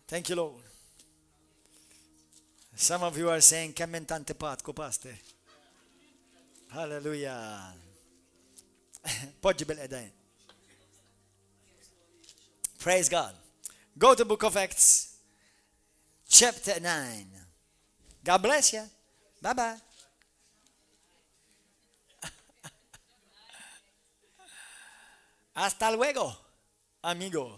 Thank you, Lord. Some of you are saying, "Kemm tante patku, Pastor." Hallelujah. Poġġi bil-qedajn. Praise God. Go to Book of Acts, chapter 9. God bless you. Bye-bye. Hasta luego, amigo.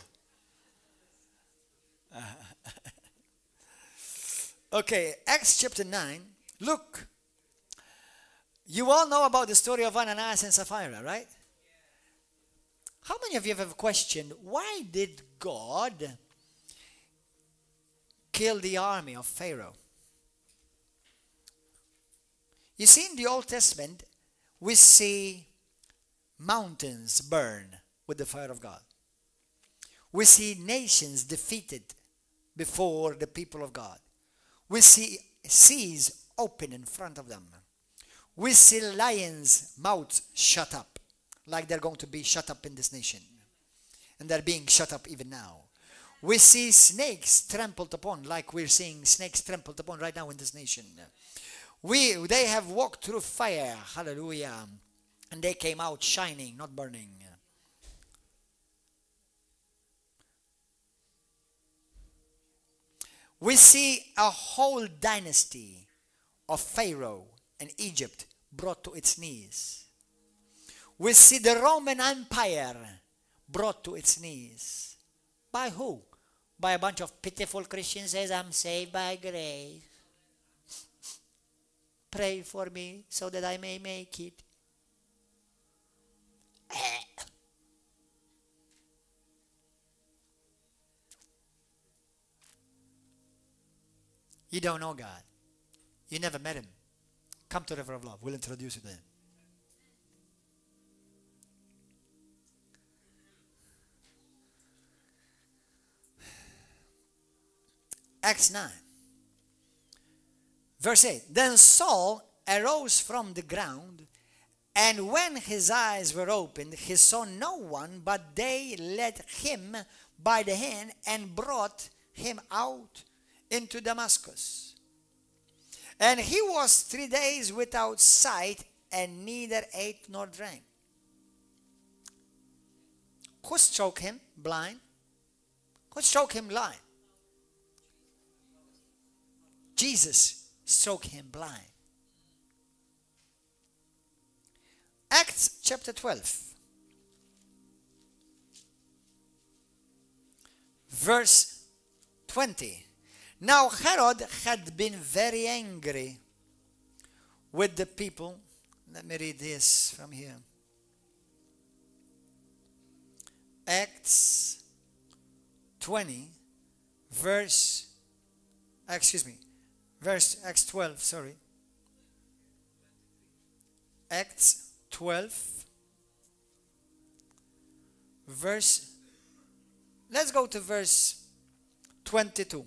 Okay, Acts chapter 9. Look, you all know about the story of Ananias and Sapphira, right? How many of you have questioned, why did God kill the army of Pharaoh? You see, in the Old Testament, we see mountains burn with the fire of God. We see nations defeated before the people of God. We see seas open in front of them. We see lions' mouths shut up, like they're going to be shut up in this nation. And they're being shut up even now. We see snakes trampled upon, like we're seeing snakes trampled upon right now in this nation. They have walked through fire, hallelujah, and they came out shining, not burning. We see a whole dynasty of Pharaoh and Egypt brought to its knees. We see the Roman Empire brought to its knees. By who? By a bunch of pitiful Christians says, "I'm saved by grace. Pray for me so that I may make it." You don't know God. You never met him. Come to River of Love. We'll introduce you to him. Acts 9. Verse 8. Then Saul arose from the ground, and when his eyes were opened, he saw no one, but they led him by the hand and brought him out into Damascus. And he was 3 days without sight, and neither ate nor drank. Who struck him blind? Who struck him blind? Jesus struck him blind. Acts chapter 12. Verse 20. Now Herod had been very angry with the people. Let me read this from here. Acts 20, Acts 12, sorry. Acts 12, let's go to verse 22.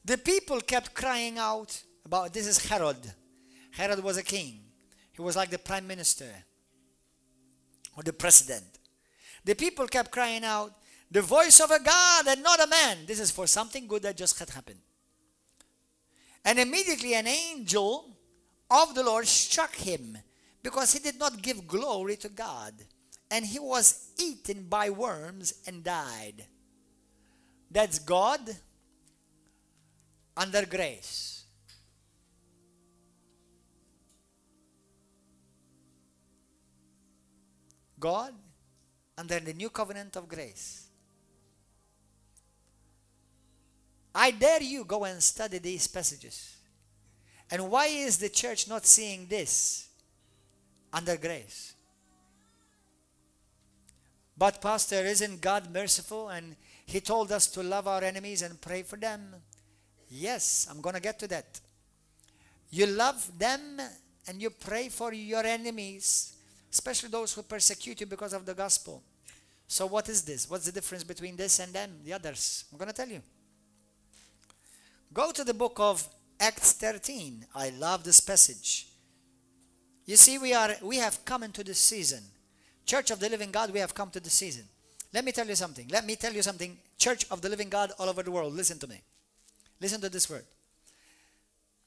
The people kept crying out about, this is Herod. Herod was a king. He was like the prime minister or the president. The people kept crying out, the voice of a God and not a man. This is for something good that just had happened. And immediately an angel of the Lord struck him because he did not give glory to God. And he was eaten by worms and died. That's God under grace. God under the new covenant of grace. I dare you go and study these passages. And why is the church not seeing this under grace? But Pastor, isn't God merciful and he told us to love our enemies and pray for them? Yes, I'm going to get to that. You love them and you pray for your enemies, especially those who persecute you because of the gospel. So what is this? What's the difference between this and them, the others? I'm going to tell you. Go to the book of Acts 13. I love this passage. You see, we have come into this season. Church of the Living God, we have come to this season. Let me tell you something. Church of the Living God all over the world, listen to me. Listen to this word.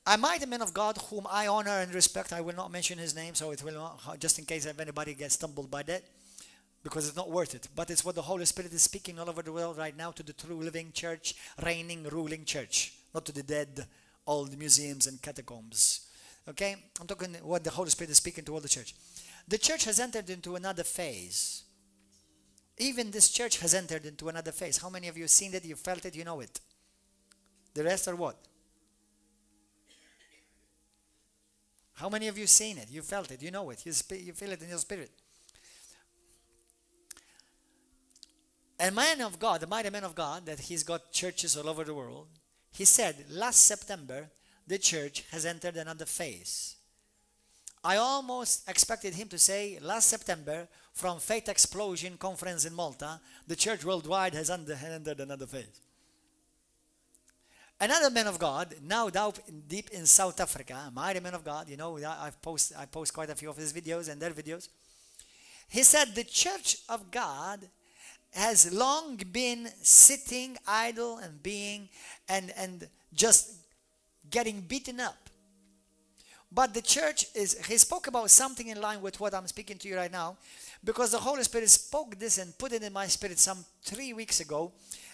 I might a man of God whom I honor and respect. I will not mention his name, so it will not, just in case if anybody gets stumbled by that, because it's not worth it. But it's what the Holy Spirit is speaking all over the world right now to the true living church, reigning, ruling church, not to the dead, old museums and catacombs. Okay? I'm talking what the Holy Spirit is speaking to all the church. The church has entered into another phase. Even this church has entered into another phase. How many of you have seen it? You felt it? You know it? The rest are what? How many of you seen it? You felt it? You know it? You feel it in your spirit? A man of God, a mighty man of God, that he's got churches all over the world, he said last September the church has entered another phase. I almost expected him to say last September from Faith Explosion Conference in Malta, the church worldwide has entered another phase. Another man of God, now deep in South Africa, a mighty man of God, you know, I post quite a few of his videos and their videos. He said the church of God has long been sitting idle and being and just getting beaten up. But the church he spoke about something in line with what I'm speaking to you right now, because the Holy Spirit spoke this and put it in my spirit some 3 weeks ago.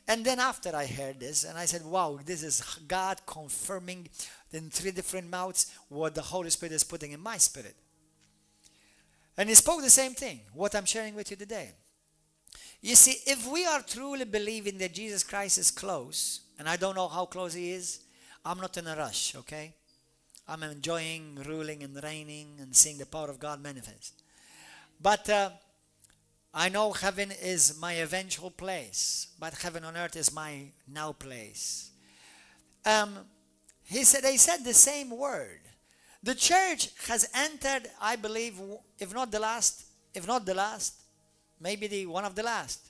And then after I heard this, and I said, wow, this is God confirming in 3 different mouths what the Holy Spirit is putting in my spirit. And he spoke the same thing, what I'm sharing with you today. You see, if we are truly believing that Jesus Christ is close, and I don't know how close he is, I'm not in a rush, okay? I'm enjoying ruling and reigning and seeing the power of God manifest. But I know heaven is my eventual place, but heaven on earth is my now place. They said the same word. The church has entered, I believe, if not the last, maybe one of the last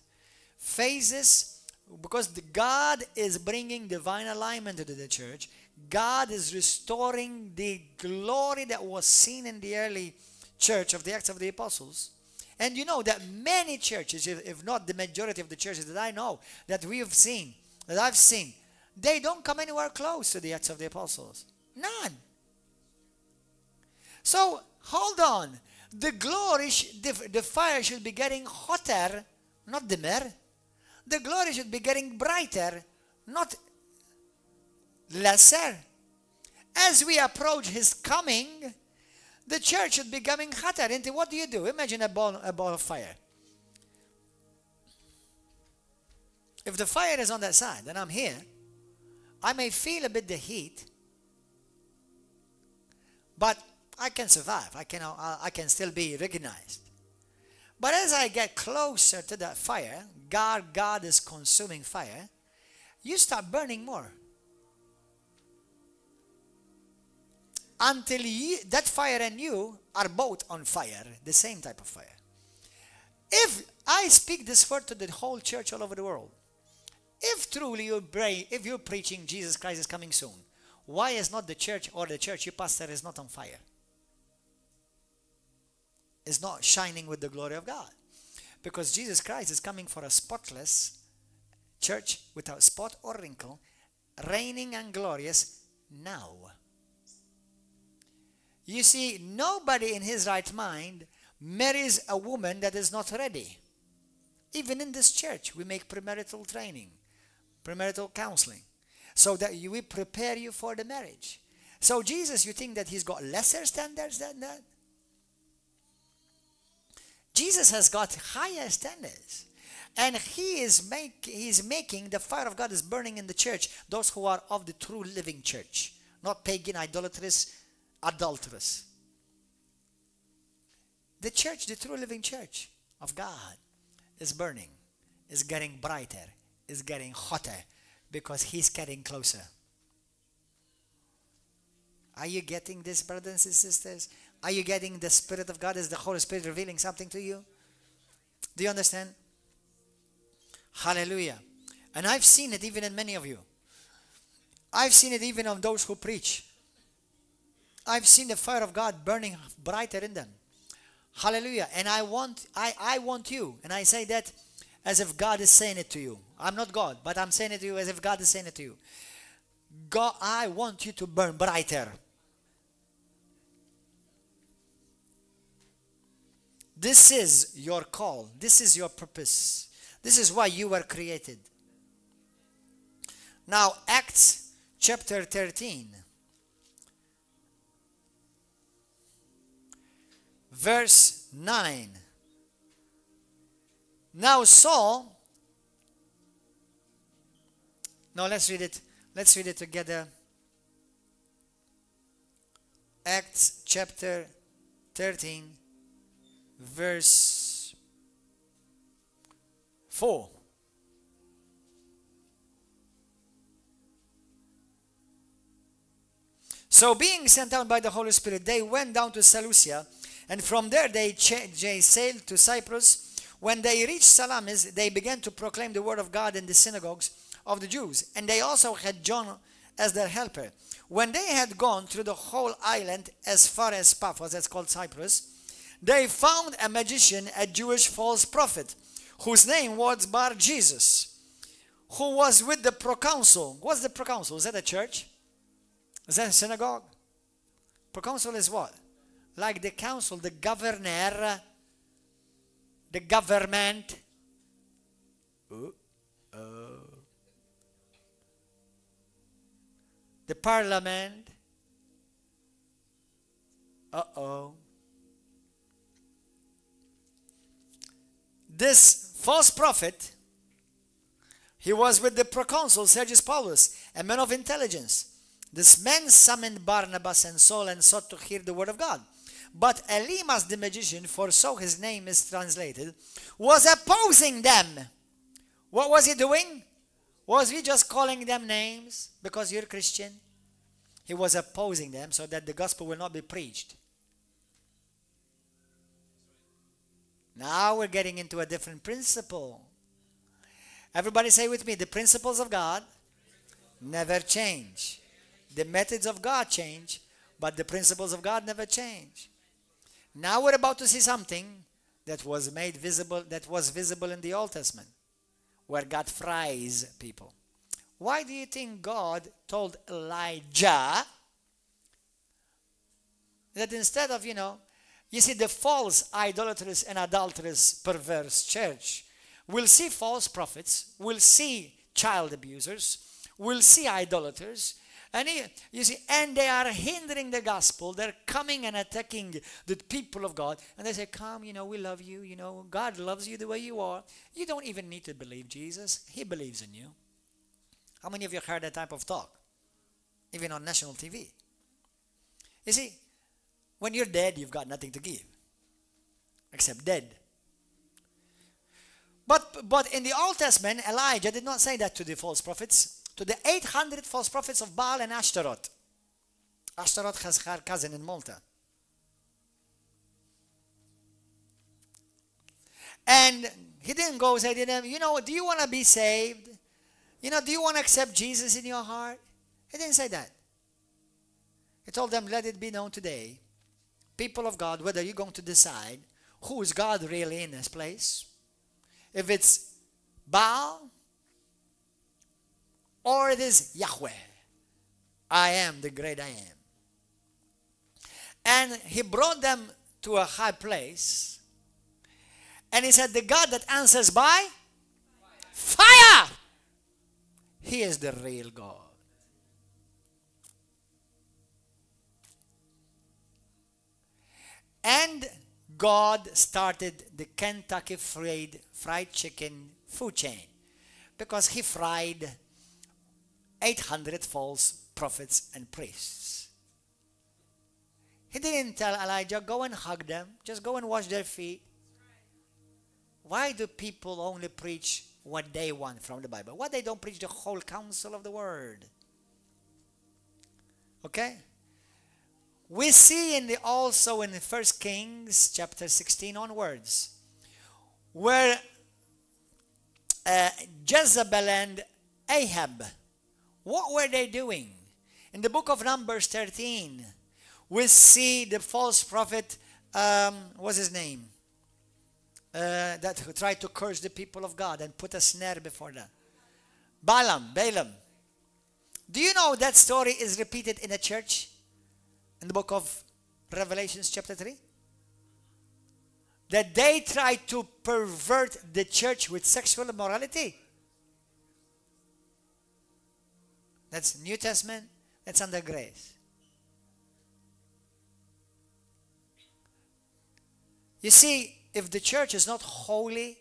phases, because God is bringing divine alignment into the church. God is restoring the glory that was seen in the early church of the Acts of the Apostles. And you know that many churches, if not the majority of the churches that I know, that I've seen, they don't come anywhere close to the Acts of the Apostles. None. So, hold on. The glory, the fire should be getting hotter not dimmer. The glory should be getting brighter, not lesser. As we approach his coming, the church should be becoming hotter. And what do? Imagine a ball of fire. If the fire is on that side and I'm here, I may feel a bit the heat, but I can survive. I can still be recognized. But as I get closer to that fire, God is consuming fire, you start burning more. Until that fire and you are both on fire, the same type of fire. If I speak this word to the whole church all over the world, if truly if you're preaching Jesus Christ is coming soon, why is not the church or the church you pastor is not on fire? Is not shining with the glory of God. Because Jesus Christ is coming for a spotless church without spot or wrinkle, reigning and glorious now. You see, nobody in his right mind marries a woman that is not ready. Even in this church, we make premarital training, premarital counseling, so that we prepare you for the marriage. So Jesus, you think that he's got lesser standards than that? Jesus has got higher standards. And he's making the fire of God is burning in the church, those who are of the true living church, not pagan, idolatrous, adulterous. The church, the true living church of God is burning, is getting brighter, is getting hotter, because he's getting closer. Are you getting this, brothers and sisters? Are you getting the Spirit of God? Is the Holy Spirit revealing something to you? Do you understand? Hallelujah. And I've seen it even in many of you. I've seen it even on those who preach. I've seen the fire of God burning brighter in them. Hallelujah. And I want you, and I say that as if God is saying it to you. I'm not God, but I'm saying it to you as if God is saying it to you. God, I want you to burn brighter. This is your call. This is your purpose. This is why you were created. Now, Acts chapter 13. Verse 9. Now Saul. No, let's read it. Let's read it together. Acts chapter 13. Verse 4. So being sent out by the Holy Spirit, they went down to Seleucia, and from there they sailed to Cyprus. When they reached Salamis, they began to proclaim the word of God in the synagogues of the Jews, and they also had John as their helper. When they had gone through the whole island as far as Paphos, that's called Cyprus, they found a magician, a Jewish false prophet, whose name was Bar Jesus, who was with the proconsul. What's the proconsul? Is that a church? Is that a synagogue? Proconsul is what? Like the council, the governor, the government. The parliament. This false prophet, he was with the proconsul Sergius Paulus, a man of intelligence. This man summoned Barnabas and Saul and sought to hear the word of God. But Elymas the magician, for so his name is translated, was opposing them. What was he doing? Was he just calling them names because you're Christian? He was opposing them so that the gospel will not be preached. Now we're getting into a different principle. Everybody say with me, the principles of God never change. The methods of God change, but the principles of God never change. Now we're about to see something that was made visible, that was visible in the Old Testament, where God fries people. Why do you think God told Elijah that instead of, you see, the false idolatrous and adulterous perverse church we'll see false prophets, we'll see child abusers, we'll see idolaters, and you see, and they are hindering the gospel. They're coming and attacking the people of God, and they say, come, we love you, God loves you the way you are. You don't even need to believe Jesus. He believes in you. How many of you heard that type of talk? Even on national TV. You see, when you're dead, you've got nothing to give. Except dead. But in the Old Testament, Elijah did not say that to the false prophets. To the 800 false prophets of Baal and Ashtaroth. Ashtaroth has her cousin in Malta. And he didn't go say to them, do you want to be saved? Do you want to accept Jesus in your heart? He didn't say that. He told them, let it be known today, people of God, whether you're going to decide who is God really in this place. If it's Baal, or it is Yahweh. I am the great I am. And he brought them to a high place. And he said, the God that answers by fire. He is the real God. And God started the Kentucky Fried Chicken food chain. Because he fried 800 false prophets and priests. He didn't tell Elijah, go and hug them. Just go and wash their feet. Why do people only preach what they want from the Bible? Why they don't preach the whole counsel of the word? Okay? We see also in 1 Kings chapter 16 onwards, where Jezebel and Ahab, what were they doing? In the book of Numbers 13, we see the false prophet, what's his name? That tried to curse the people of God and put a snare before them. Balaam. Do you know that story is repeated in a church? In the book of Revelations chapter 3? That they tried to pervert the church with sexual immorality. That's New Testament. That's under grace. You see, if the church is not holy,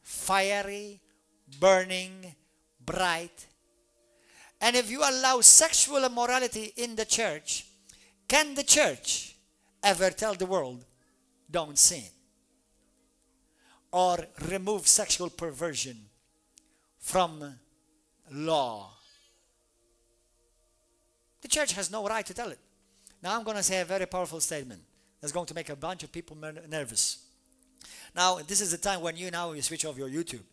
fiery, burning, bright, and if you allow sexual immorality in the church, can the church ever tell the world, don't sin? Or remove sexual perversion from law? The church has no right to tell it. Now I'm going to say a very powerful statement that's going to make a bunch of people nervous. Now, this is the time when you switch off your YouTube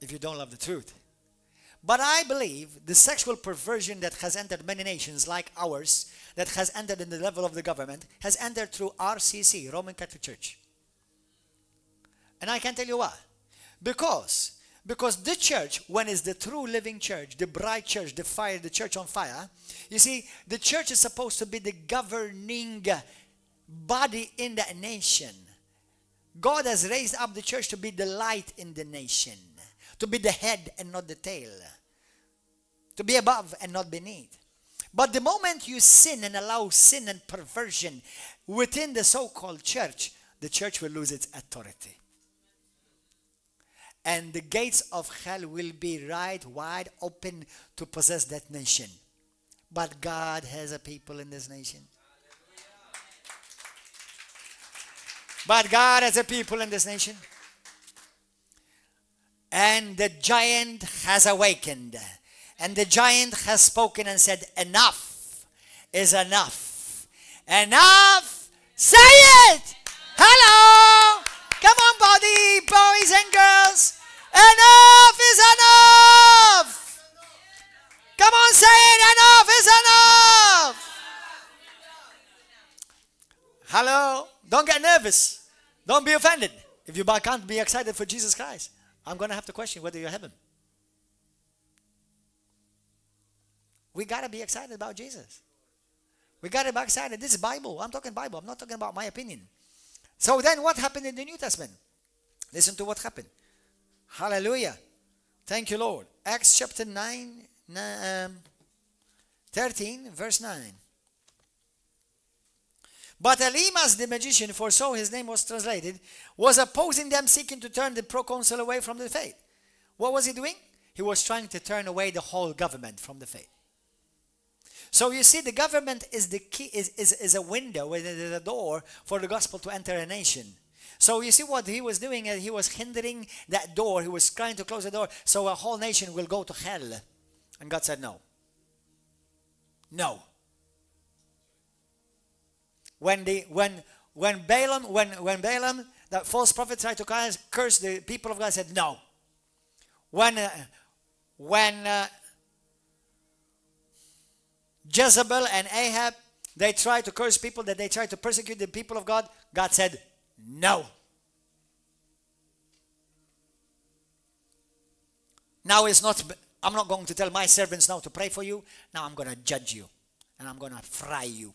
if you don't love the truth. But I believe the sexual perversion that has entered many nations like ours, that has entered in the level of the government, has entered through RCC, Roman Catholic Church. And I can tell you why. Because the church, when it's the true living church, the bright church, the fire, the church on fire, you see, the church is supposed to be the governing body in the nation. God has raised up the church to be the light in the nation, to be the head and not the tail, to be above and not beneath. But the moment you sin and allow sin and perversion within the so-called church, the church will lose its authority. And the gates of hell will be right wide open to possess that nation. But God has a people in this nation. But God has a people in this nation. And the giant has awakened. And the giant has spoken and said, enough is enough. Enough! Say it! Hello! Come on, boys and girls. Enough is enough. Come on, say it. Enough is enough. Hello? Don't get nervous. Don't be offended. If you can't be excited for Jesus Christ, I'm going to have to question whether you're heaven. We got to be excited about Jesus. We got to be excited. This is Bible. I'm talking Bible. I'm not talking about my opinion. So then what happened in the New Testament? Listen to what happened. Hallelujah. Thank you, Lord. Acts chapter 13, verse 9. But Elymas the magician, for so his name was translated, was opposing them, seeking to turn the proconsul away from the faith. What was he doing? He was trying to turn away the whole government from the faith. So you see, the government is the key, is a window, is a door for the gospel to enter a nation. So you see what he was doing, he was hindering that door. He was trying to close the door so a whole nation will go to hell. And God said no. No. When Balaam, that false prophet, tried to curse the people of God, said no. When Jezebel and Ahab, they tried to curse people, that they tried to persecute the people of God, God said no. Now it's not, I'm not going to tell my servants now to pray for you. Now I'm going to judge you and I'm going to fry you.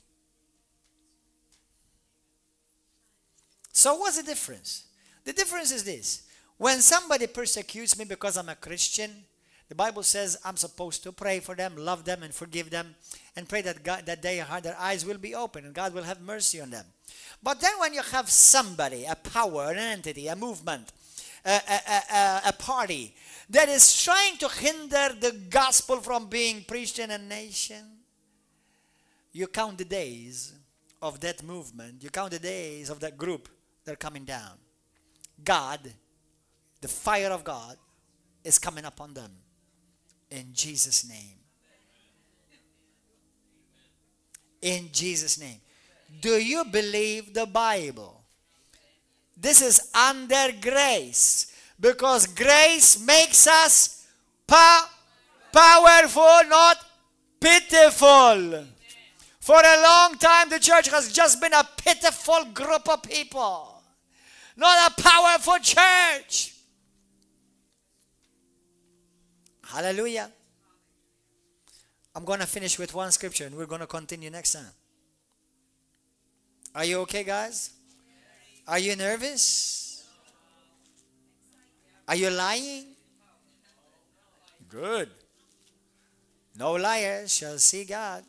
So what's the difference? The difference is this. When somebody persecutes me because I'm a Christian, the Bible says I'm supposed to pray for them, love them, and forgive them, and pray that God, that their eyes will be open and God will have mercy on them. But then when you have somebody, a power, an entity, a movement, a party that is trying to hinder the gospel from being preached in a nation, you count the days of that movement, you count the days of that group. They're coming down. God, the fire of God, is coming upon them. In Jesus' name. In Jesus' name. Do you believe the Bible? This is under grace. Because grace makes us powerful, not pitiful. For a long time, the church has just been a pitiful group of people. Not a powerful church. Hallelujah. I'm going to finish with one scripture and we're going to continue next time. Are you okay, guys? Are you nervous? Are you lying? Good. No liars shall see God.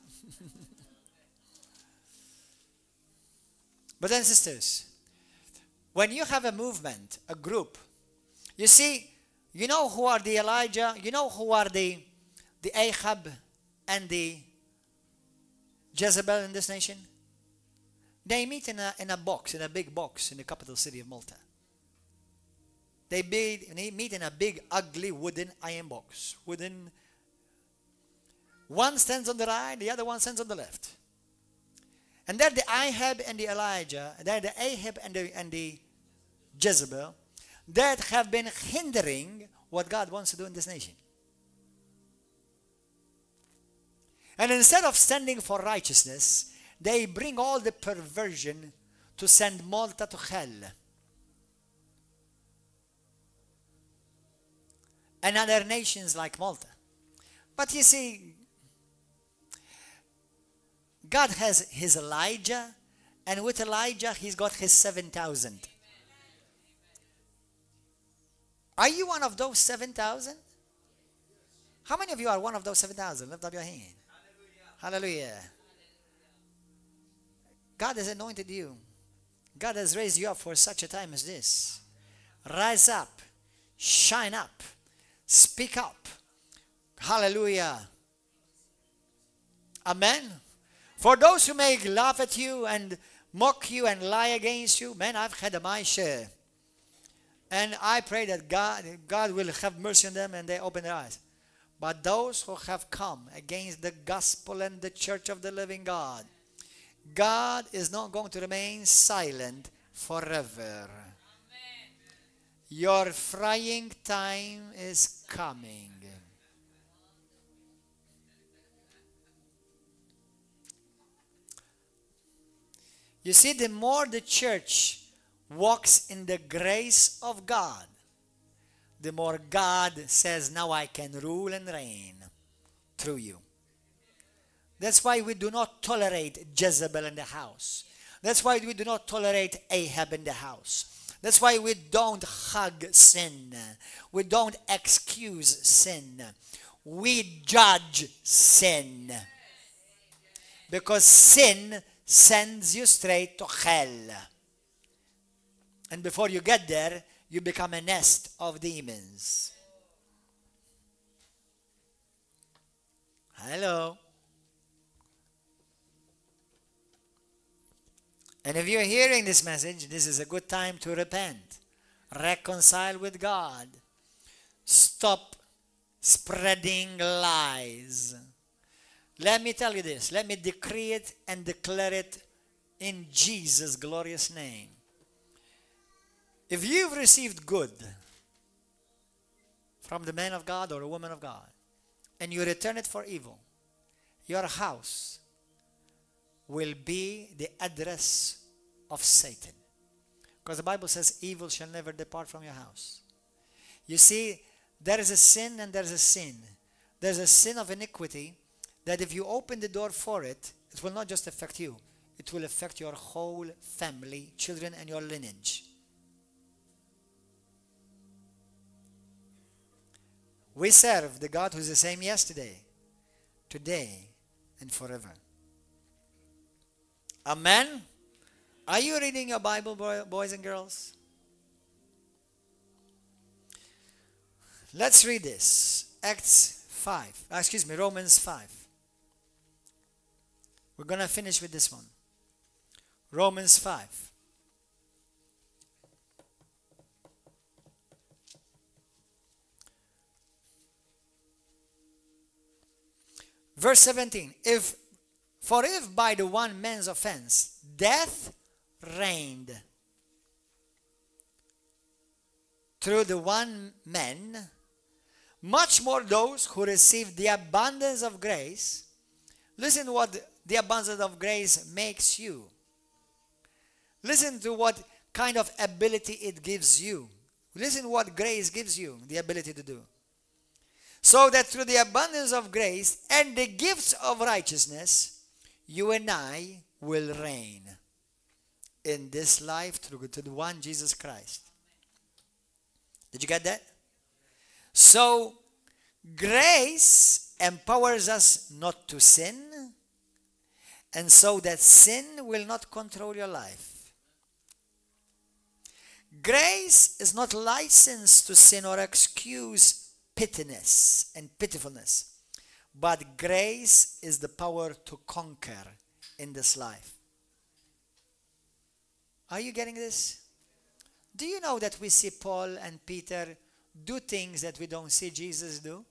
Brothers and sisters, when you have a movement, a group, you see, you know who are the Elijah, you know who are the Ahab and the Jezebel in this nation? They meet in a box, in a big box in the capital city of Malta. They meet in a big, ugly, wooden iron box. One stands on the right, the other one stands on the left. And they're the Ahab and the Elijah, they're the Ahab and the Jezebel that have been hindering what God wants to do in this nation. And instead of standing for righteousness, they bring all the perversion to send Malta to hell. And other nations like Malta. But you see, God has his Elijah, and with Elijah, he's got his 7,000. Are you one of those 7,000? How many of you are one of those 7,000? Lift up your hand. Hallelujah. Hallelujah. God has anointed you. God has raised you up for such a time as this. Rise up. Shine up. Speak up. Hallelujah. Amen. For those who may laugh at you and mock you and lie against you, man, I've had my share. And I pray that God will have mercy on them and they open their eyes. But those who have come against the gospel and the church of the living God, God is not going to remain silent forever. Amen. Your frying time is coming. You see, the more the church walks in the grace of God, the more God says, now I can rule and reign through you. That's why we do not tolerate Jezebel in the house. That's why we do not tolerate Ahab in the house. That's why we don't hug sin. We don't excuse sin. We judge sin. Because sin sends you straight to hell. And before you get there, you become a nest of demons. Hello. And if you're hearing this message, this is a good time to repent. Reconcile with God. Stop spreading lies. Let me tell you this. Let me decree it and declare it in Jesus' glorious name. If you've received good from the man of God or a woman of God, and you return it for evil, your house will be the address of Satan. Because the Bible says evil shall never depart from your house. You see, there is a sin and there's a sin. There's a sin of iniquity that if you open the door for it, it will not just affect you. It will affect your whole family, children, and your lineage. We serve the God who is the same yesterday, today, and forever. Amen? Are you reading your Bible, boys and girls? Let's read this. Romans 5. We're going to finish with this one. Romans 5. Verse 17. For if by the one man's offense death reigned through the one man, much more those who received the abundance of grace. Listen to what the abundance of grace makes you. Listen to what kind of ability it gives you. Listen to what grace gives you the ability to do. So that through the abundance of grace and the gifts of righteousness, you and I will reign in this life through to the one Jesus Christ. Did you get that? So, grace empowers us not to sin, and so that sin will not control your life. Grace is not licensed to sin or excuse pettiness and pitifulness, but grace is the power to conquer in this life. Are you getting this? Do you know that we see Paul and Peter do things that we don't see Jesus do?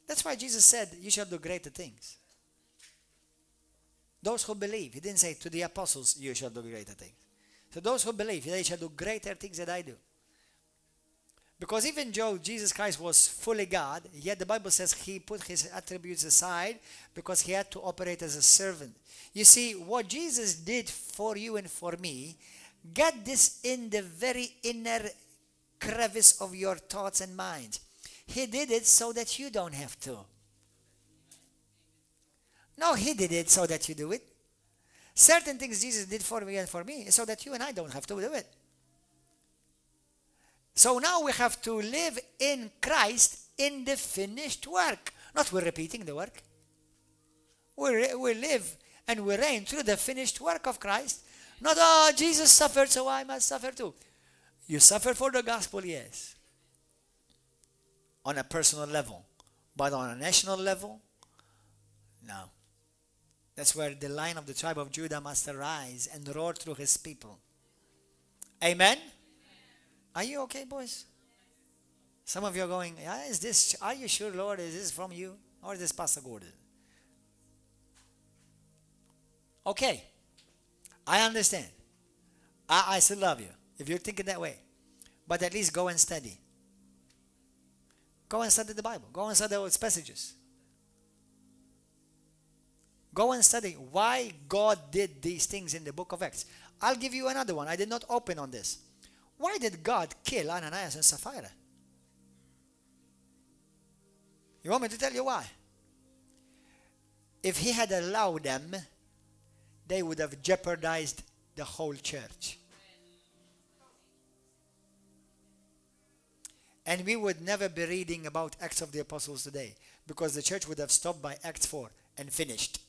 That's why Jesus said, you shall do greater things. Those who believe. He didn't say to the apostles, you shall do greater things. So those who believe, they shall do greater things than I do. Because even though Jesus Christ was fully God, yet the Bible says he put his attributes aside because he had to operate as a servant. You see, what Jesus did for you and for me, get this in the very inner crevice of your thoughts and minds. He did it so that you don't have to. No, he did it so that you do it. Certain things Jesus did for me and for me so that you and I don't have to do it. So now we have to live in Christ in the finished work. Not we're repeating the work. We live and we reign through the finished work of Christ. Not, oh, Jesus suffered, so I must suffer too. You suffer for the gospel, yes. On a personal level. But on a national level, no. That's where the Lion of the tribe of Judah must arise and roar through his people. Amen? Are you okay, boys? Some of you are going, yeah, are you sure, Lord, is this from you? Or is this Pastor Gordon? Okay. I understand. I still love you, if you're thinking that way. But at least go and study. Go and study the Bible. Go and study its passages. Go and study why God did these things in the book of Acts. I'll give you another one. I did not open on this. Why did God kill Ananias and Sapphira? You want me to tell you why? If he had allowed them, they would have jeopardized the whole church. And we would never be reading about Acts of the Apostles today, because the church would have stopped by Acts 4 and finished.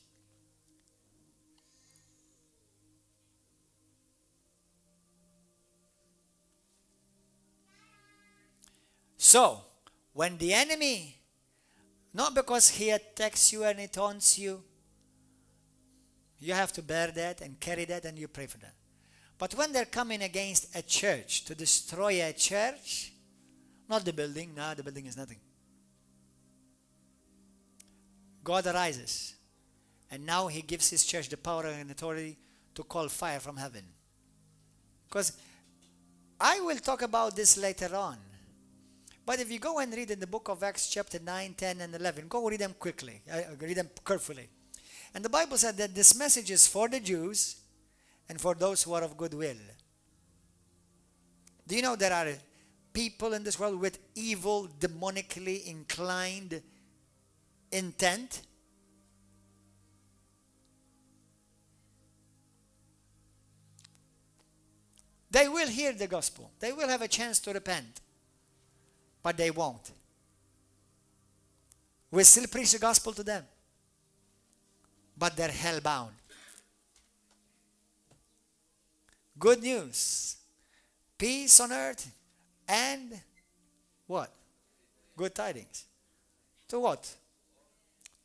So, when the enemy, not because he attacks you and he taunts you, you have to bear that and carry that and you pray for that. But when they're coming against a church to destroy a church, not the building, no, the building is nothing. God arises, and now he gives his church the power and authority to call fire from heaven. Because I will talk about this later on. But if you go and read in the book of Acts chapter 9, 10, and 11, go read them quickly, read them carefully. And the Bible said that this message is for the Jews and for those who are of good will. Do you know there are people in this world with evil, demonically inclined intent? They will hear the gospel. They will have a chance to repent. But they won't. We still preach the gospel to them. But they're hell-bound. Good news. Peace on earth and what? Good tidings. To what?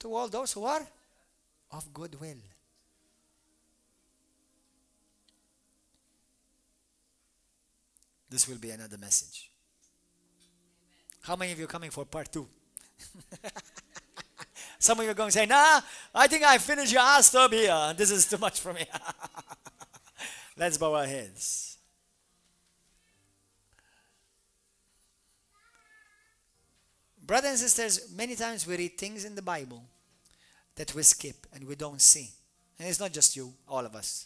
To all those who are of good will. This will be another message. How many of you are coming for part 2? Some of you are going to say, nah, I think I finished your ass stop here. This is too much for me. Let's bow our heads. Brothers and sisters, many times we read things in the Bible that we skip and we don't see. And it's not just you, all of us.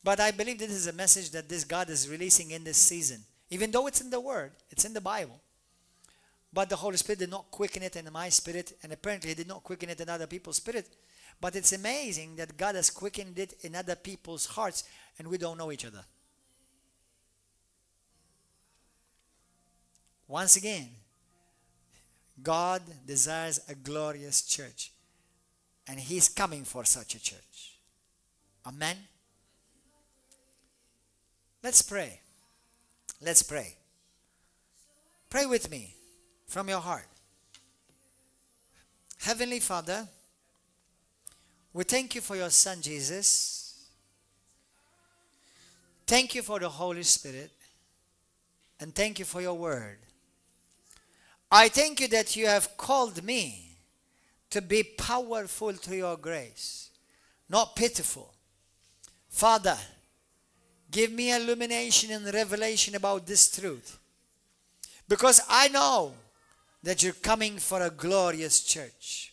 But I believe this is a message that this God is releasing in this season. Even though it's in the Word, it's in the Bible. But the Holy Spirit did not quicken it in my spirit, and apparently He did not quicken it in other people's spirit. But it's amazing that God has quickened it in other people's hearts, and we don't know each other. Once again, God desires a glorious church, and He's coming for such a church. Amen? Let's pray. Let's pray. Pray with me from your heart. Heavenly Father, we thank you for your Son Jesus. Thank you for the Holy Spirit. And thank you for your word. I thank you that you have called me to be powerful through your grace, not pitiful. Father, give me illumination and revelation about this truth. Because I know that you're coming for a glorious church.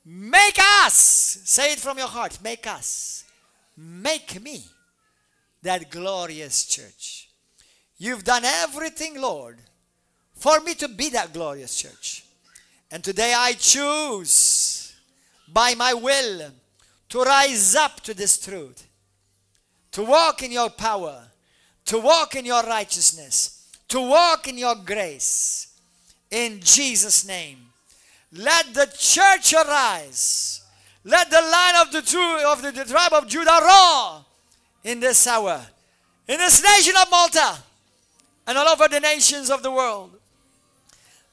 Make us, say it from your heart, make us, make me that glorious church. You've done everything, Lord, for me to be that glorious church. And today I choose, by my will, to rise up to this truth. To walk in your power, to walk in your righteousness, to walk in your grace. In Jesus' name. Let the church arise. Let the Lion of the tribe of Judah roar in this hour. In this nation of Malta and all over the nations of the world.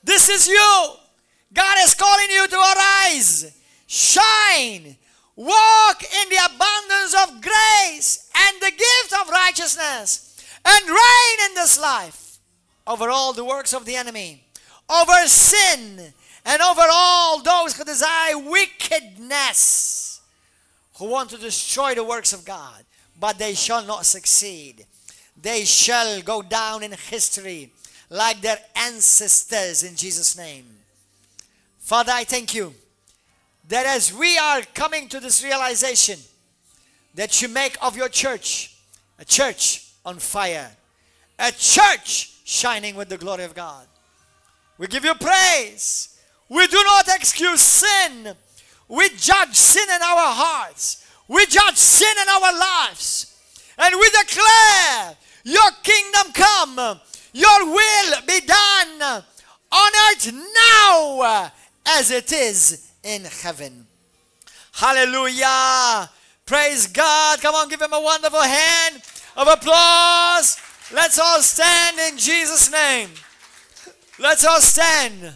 This is you. God is calling you to arise. Shine. Walk in the abundance of grace and the gift of righteousness, and reign in this life over all the works of the enemy, over sin, and over all those who desire wickedness, who want to destroy the works of God, but they shall not succeed. They shall go down in history like their ancestors in Jesus' name. Father, I thank you that as we are coming to this realization that you make of your church a church on fire, a church shining with the glory of God. We give you praise. We do not excuse sin. We judge sin in our hearts. We judge sin in our lives. And we declare, your kingdom come, your will be done on earth now as it is in heaven. Hallelujah. Praise God. Come on, give him a wonderful hand of applause. Let's all stand in Jesus' name. Let's all stand.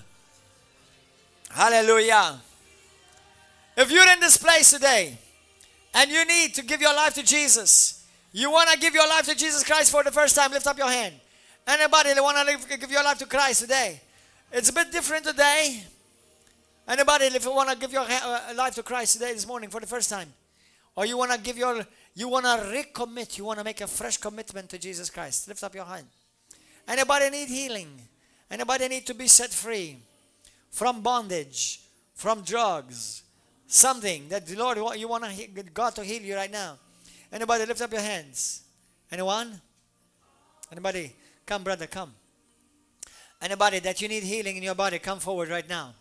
Hallelujah. If you're in this place today and you need to give your life to Jesus, you want to give your life to Jesus Christ for the first time, lift up your hand. Anybody that want to give your life to Christ today? It's a bit different today. Anybody if you want to give your life to Christ today, this morning, for the first time? Or you want to recommit, you want to make a fresh commitment to Jesus Christ? Lift up your hand. Anybody need healing? Anybody need to be set free from bondage, from drugs? Something that the Lord, you want God to heal you right now? Anybody lift up your hands? Anyone? Anybody? Come, brother, come. Anybody that you need healing in your body, come forward right now.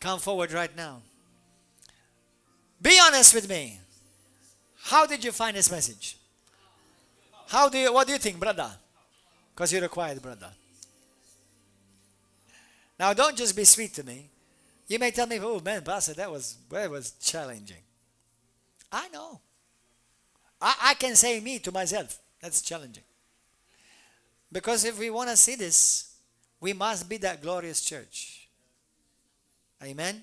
Come forward right now. Be honest with me. How did you find this message? What do you think, brother? Because you're a quiet brother. Now, don't just be sweet to me. You may tell me, oh man, Pastor, that was challenging. I know. I can say me to myself, that's challenging. Because if we want to see this, we must be that glorious church. Amen?